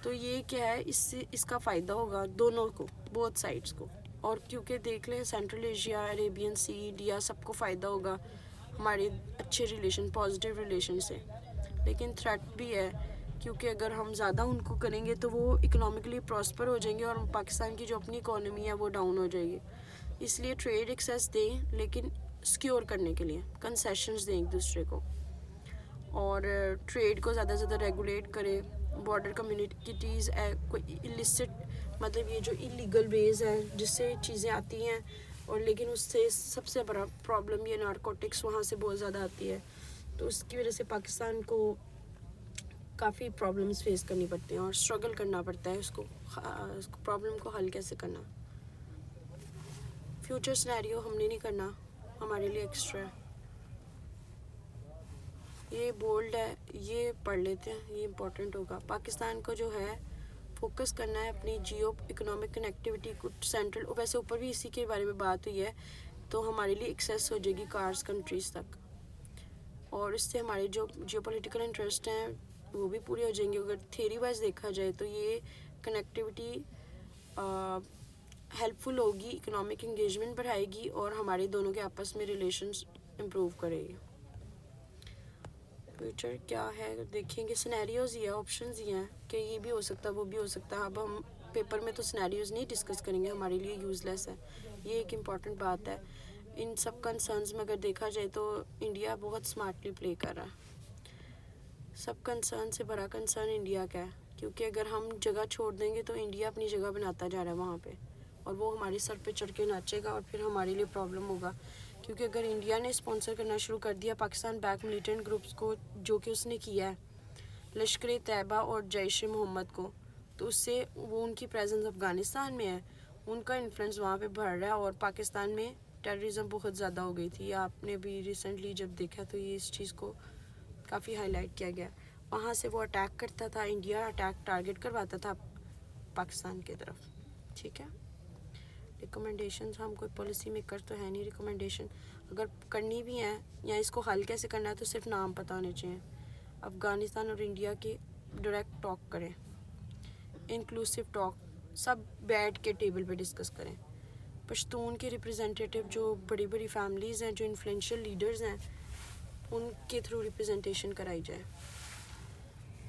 तो ये क्या है, इससे इसका फ़ायदा होगा दोनों को, बोथ साइड्स को। और क्योंकि देख लें सेंट्रल एशिया, अरेबियन सी, इंडिया, सबको फ़ायदा होगा हमारे अच्छे रिलेशन, पॉजिटिव रिलेशन से। लेकिन थ्रेट भी है, क्योंकि अगर हम ज़्यादा उनको करेंगे तो वो इकोनॉमिकली प्रॉस्पर हो जाएंगे, और पाकिस्तान की जो अपनी इकोनॉमी है वो डाउन हो जाएगी। इसलिए ट्रेड एक्सेस दें, लेकिन सिक्योर करने के लिए कंसेशंस दें एक दूसरे को, और ट्रेड को ज़्यादा से ज़्यादा रेगुलेट करें। बॉर्डर कम्युनिटीज़ कोई इलिसिट, मतलब ये जो इलीगल वेज़ हैं जिससे चीज़ें आती हैं, और लेकिन उससे सबसे बड़ा प्रॉब्लम ये नारकोटिक्स वहाँ से बहुत ज़्यादा आती है, तो उसकी वजह से पाकिस्तान को काफ़ी प्रॉब्लम्स फेस करनी पड़ती हैं, और स्ट्रगल करना पड़ता है उसको प्रॉब्लम को हल कैसे करना। फ्यूचर सिनेरियो हमने नहीं करना, हमारे लिए एक्स्ट्रा है। ये बोल्ड है, ये पढ़ लेते हैं, ये इम्पोर्टेंट होगा। पाकिस्तान को जो है फोकस करना है अपनी जियो इकोनॉमिक कनेक्टिविटी को सेंट्रल, वैसे ऊपर भी इसी के बारे में बात हुई है, तो हमारे लिए एक्सेस हो जाएगी कार्स कंट्रीज़ तक, और इससे हमारे जो जियोपॉलिटिकल इंटरेस्ट हैं वो भी पूरे हो जाएंगे। अगर थ्योरी वाइज देखा जाए तो ये कनेक्टिविटी हेल्पफुल होगी, इकोनॉमिक इंगेजमेंट बढ़ाएगी, और हमारे दोनों के आपस में रिलेशंस इम्प्रूव करेगी। फ्यूचर क्या है देखेंगे, सिनेरियोज़ ही है, ऑप्शंस ही हैं कि ये भी हो सकता है, वो भी हो सकता है। अब हम पेपर में तो सिनेरियोज़ नहीं डिस्कस करेंगे, हमारे लिए यूज़लेस है, ये एक इम्पॉर्टेंट बात है। इन सब कंसर्न्स में अगर देखा जाए तो इंडिया बहुत स्मार्टली प्ले कर रहा है। सब कंसर्न से बड़ा कंसर्न इंडिया का है, क्योंकि अगर हम जगह छोड़ देंगे तो इंडिया अपनी जगह बनाता जा रहा है वहाँ पे, और वो हमारे सर पे चढ़ के नाचेगा और फिर हमारे लिए प्रॉब्लम होगा। क्योंकि अगर इंडिया ने स्पॉन्सर करना शुरू कर दिया पाकिस्तान बैक मिलिटेंट ग्रुप्स को, जो कि उसने किया है लश्कर तैयबा और जैश मोहम्मद को, तो उससे वो उनकी प्रेजेंस अफ़गानिस्तान में है, उनका इन्फ्लुएंस वहाँ पे बढ़ रहा है और पाकिस्तान में टेररिज्म बहुत ज़्यादा हो गई थी। आपने भी रिसेंटली जब देखा तो ये इस चीज़ को काफ़ी हाईलाइट किया गया। वहाँ से वो अटैक करता था, इंडिया अटैक टारगेट करवाता था पाकिस्तान की तरफ। ठीक है, रिकमेंडेशंस, हम कोई पॉलिसी मेकर तो है नहीं, रिकमेंडेशन अगर करनी भी है या इसको हल कैसे करना है तो सिर्फ नाम पता होने चाहिए। अफ़गानिस्तान और इंडिया के डायरेक्ट टॉक करें, इंक्लूसिव टॉक, सब बैठ के टेबल पे डिस्कस करें। पश्तून के रिप्रेजेंटेटिव जो बड़ी बड़ी फैमिलीज़ हैं, जो इन्फ्लुएंशियल लीडर्स हैं, उनके थ्रू रिप्रेजेंटेशन कराई जाए।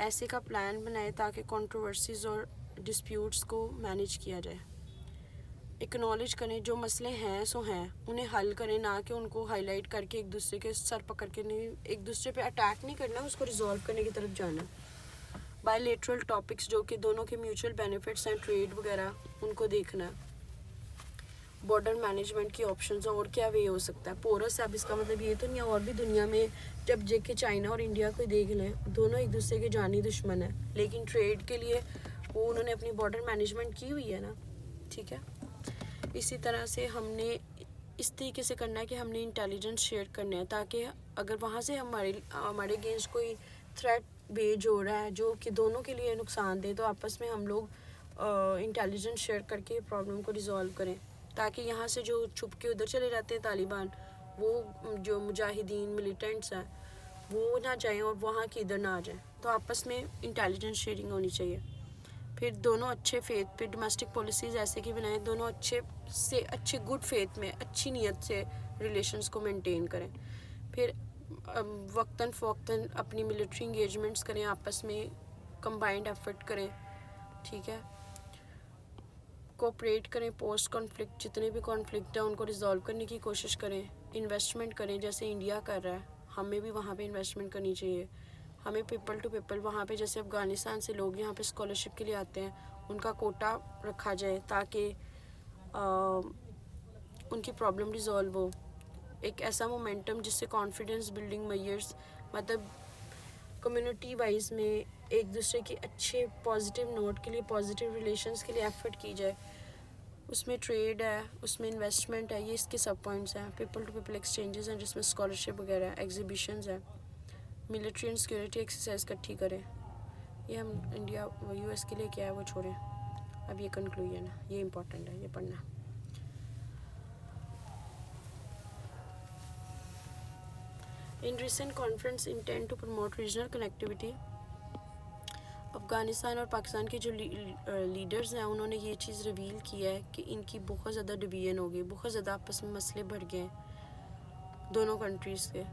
ऐसे का प्लान बनाए ताकि कंट्रोवर्सीज़ और डिस्प्यूट्स को मैनेज किया जाए। एक्नॉलेज करें जो मसले हैं सो हैं, उन्हें हल करें, ना कि उनको हाईलाइट करके एक दूसरे के सर पकड़ के नहीं, एक दूसरे पे अटैक नहीं करना, उसको रिजॉल्व करने की तरफ जाना। बायलैटरल टॉपिक्स जो कि दोनों के म्यूचुअल बेनिफिट्स हैं, ट्रेड वगैरह, उनको देखना। बॉर्डर मैनेजमेंट की ऑप्शंस, और क्या वे हो सकता है पोरस। अब इसका मतलब ये तो नहीं है, और भी दुनिया में जब जेके चाइना और इंडिया को देख लें, दोनों एक दूसरे के जानी दुश्मन है, लेकिन ट्रेड के लिए वो उन्होंने अपनी बॉर्डर मैनेजमेंट की हुई है ना। ठीक है, इसी तरह से हमने इस तरीके से करना है कि हमने इंटेलिजेंस शेयर करना है, ताकि अगर वहाँ से हमारे अगेंस्ट कोई थ्रेट बेज हो रहा है जो कि दोनों के लिए नुकसान दे, तो आपस में हम लोग इंटेलिजेंस शेयर करके प्रॉब्लम को रिजॉल्व करें, ताकि यहाँ से जो छुप के उधर चले जाते हैं तालिबान, वो जो मुजाहिदीन मिलिटेंट्स हैं वो ना जाएं और वहाँ के इधर ना आ जाएं। तो आपस में इंटेलिजेंस शेयरिंग होनी चाहिए। फिर दोनों अच्छे फेथ पे डोमेस्टिक पॉलिसीज़ ऐसे की बनाएं, दोनों अच्छे गुड फेथ में अच्छी नीयत से रिलेशंस को मेंटेन करें। फिर वक्तन फ़वक्तन अपनी मिलिट्री इंगेजमेंट्स करें, आपस में कंबाइंड एफर्ट करें। ठीक है, कोऑपरेट करें, पोस्ट कॉन्फ्लिक्ट जितने भी कॉन्फ्लिक्ट है उनको रिजॉल्व करने की कोशिश करें। इन्वेस्टमेंट करें जैसे इंडिया कर रहा है, हमें भी वहाँ पे इन्वेस्टमेंट करनी चाहिए। हमें पीपल टू पीपल वहाँ पे, जैसे अफ़गानिस्तान से लोग यहाँ पे स्कॉलरशिप के लिए आते हैं, उनका कोटा रखा जाए ताकि उनकी प्रॉब्लम रिजॉल्व हो। एक ऐसा मोमेंटम जिससे कॉन्फिडेंस बिल्डिंग मेजर्स, मतलब कम्युनिटी वाइज में एक दूसरे की अच्छे पॉजिटिव नोट के लिए, पॉजिटिव रिलेशंस के लिए एफर्ट की जाए। उसमें ट्रेड है, उसमें इन्वेस्टमेंट है, ये इसके सब पॉइंट्स हैं। पीपल टू पीपल एक्सचेंजेस हैं जिसमें स्कॉलरशिप वगैरह, एग्जीबिशंस हैं। मिलिट्री एंड सिक्योरिटी एक्सरसाइज इकट्ठी करें। ये हम इंडिया यूएस के लिए क्या है वो छोड़ें, अब ये कंक्लूजन है, ये इंपॉर्टेंट है, ये पढ़ना। In recent conference intend to promote regional connectivity. Afghanistan और पाकिस्तान के जो लीडर्स हैं उन्होंने ये चीज़ रिवील किया है कि इनकी बहुत ज़्यादा डिवीजन हो गई, बहुत ज़्यादा आपस में मसले बढ़ गए हैं दोनों कंट्रीज़ के।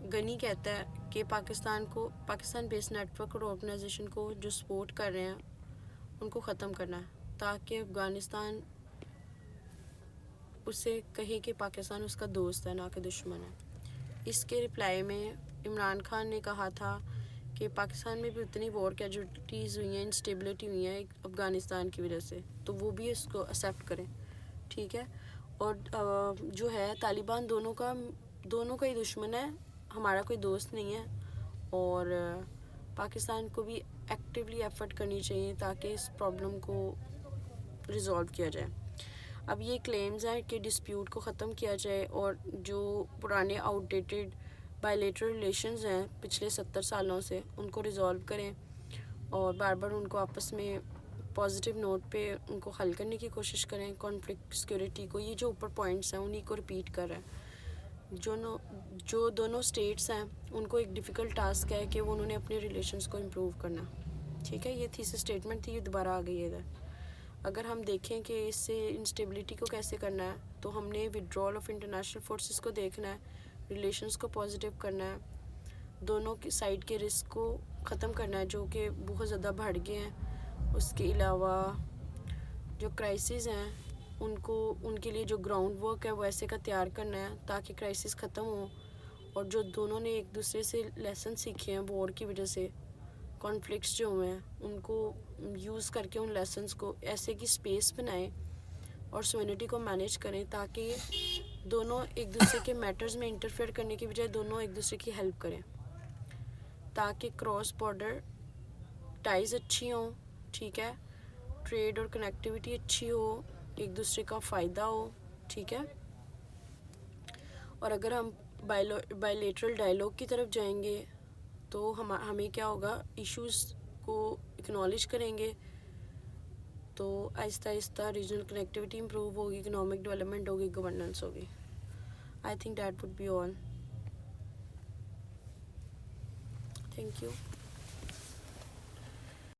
गनी कहता है कि पाकिस्तान बेस्ड नेटवर्क और ऑर्गेनाइजेशन को जो सपोर्ट कर रहे हैं उनको ख़त्म करना है, ताकि अफ़गानिस्तान उससे कहे कि पाकिस्तान उसका दोस्त है ना कि दुश्मन है। इसके रिप्लाई में इमरान खान ने कहा था कि पाकिस्तान में भी उतनी वॉर कैजुअलिटीज़ हुई हैं, इंस्टेबिलिटी हुई है अफ़गानिस्तान की वजह से, तो वो भी इसको एक्सेप्ट करें। ठीक है, और जो है तालिबान दोनों का ही दुश्मन है, हमारा कोई दोस्त नहीं है। और पाकिस्तान को भी एक्टिवली एफर्ट करनी चाहिए ताकि इस प्रॉब्लम को रिजॉल्व किया जाए। अब ये क्लेम्स हैं कि डिस्प्यूट को ख़त्म किया जाए और जो पुराने आउटडेटेड बायलैटरल रिलेशंस हैं पिछले 70 सालों से, उनको रिजॉल्व करें और बार बार उनको आपस में पॉजिटिव नोट पे उनको हल करने की कोशिश करें। कॉन्फ्लिक्ट, सिक्योरिटी को, ये जो ऊपर पॉइंट्स हैं उन्हीं को रिपीट कर रहा है। जो दोनों स्टेट्स हैं उनको एक डिफ़िकल्ट टास्क है कि वो उन्होंने अपने रिलेशंस को इम्प्रूव करना। ठीक है, ये थीसिस स्टेटमेंट थी, ये दोबारा आ गई है इधर। अगर हम देखें कि इससे इंस्टेबिलिटी को कैसे करना है, तो हमने विड्रॉल ऑफ इंटरनेशनल फोर्सेस को देखना है, रिलेशंस को पॉजिटिव करना है, दोनों की साइड के रिस्क को ख़त्म करना है जो कि बहुत ज़्यादा बढ़ गए हैं। उसके अलावा जो क्राइसिस हैं उनके लिए जो ग्राउंड वर्क है वो ऐसे का तैयार करना है ताकि क्राइसिस ख़त्म हो, और जो दोनों ने एक दूसरे से लेसन सीखे हैं वॉर की वजह से, कॉन्फ्लिक्ट्स जो हुए हैं, उनको यूज़ करके उन लेसन्स को ऐसे की स्पेस बनाएं और सोवेनिटी को मैनेज करें, ताकि दोनों एक दूसरे के मैटर्स में इंटरफेयर करने की बजाय दोनों एक दूसरे की हेल्प करें, ताकि क्रॉस बॉर्डर टाइज अच्छी हों, ठीक है, ट्रेड और कनेक्टिविटी अच्छी हो, एक दूसरे का फ़ायदा हो, ठीक है। और अगर हम बायलेटरल डायलॉग की तरफ जाएंगे तो हमें क्या होगा, इश्यूज़ को एक्नॉलेज करेंगे, तो Aahista Aahista regional connectivity improve होगी, इकोनॉमिक डेवलपमेंट होगी, गवर्नेंस होगी। I think that would be all. Thank you.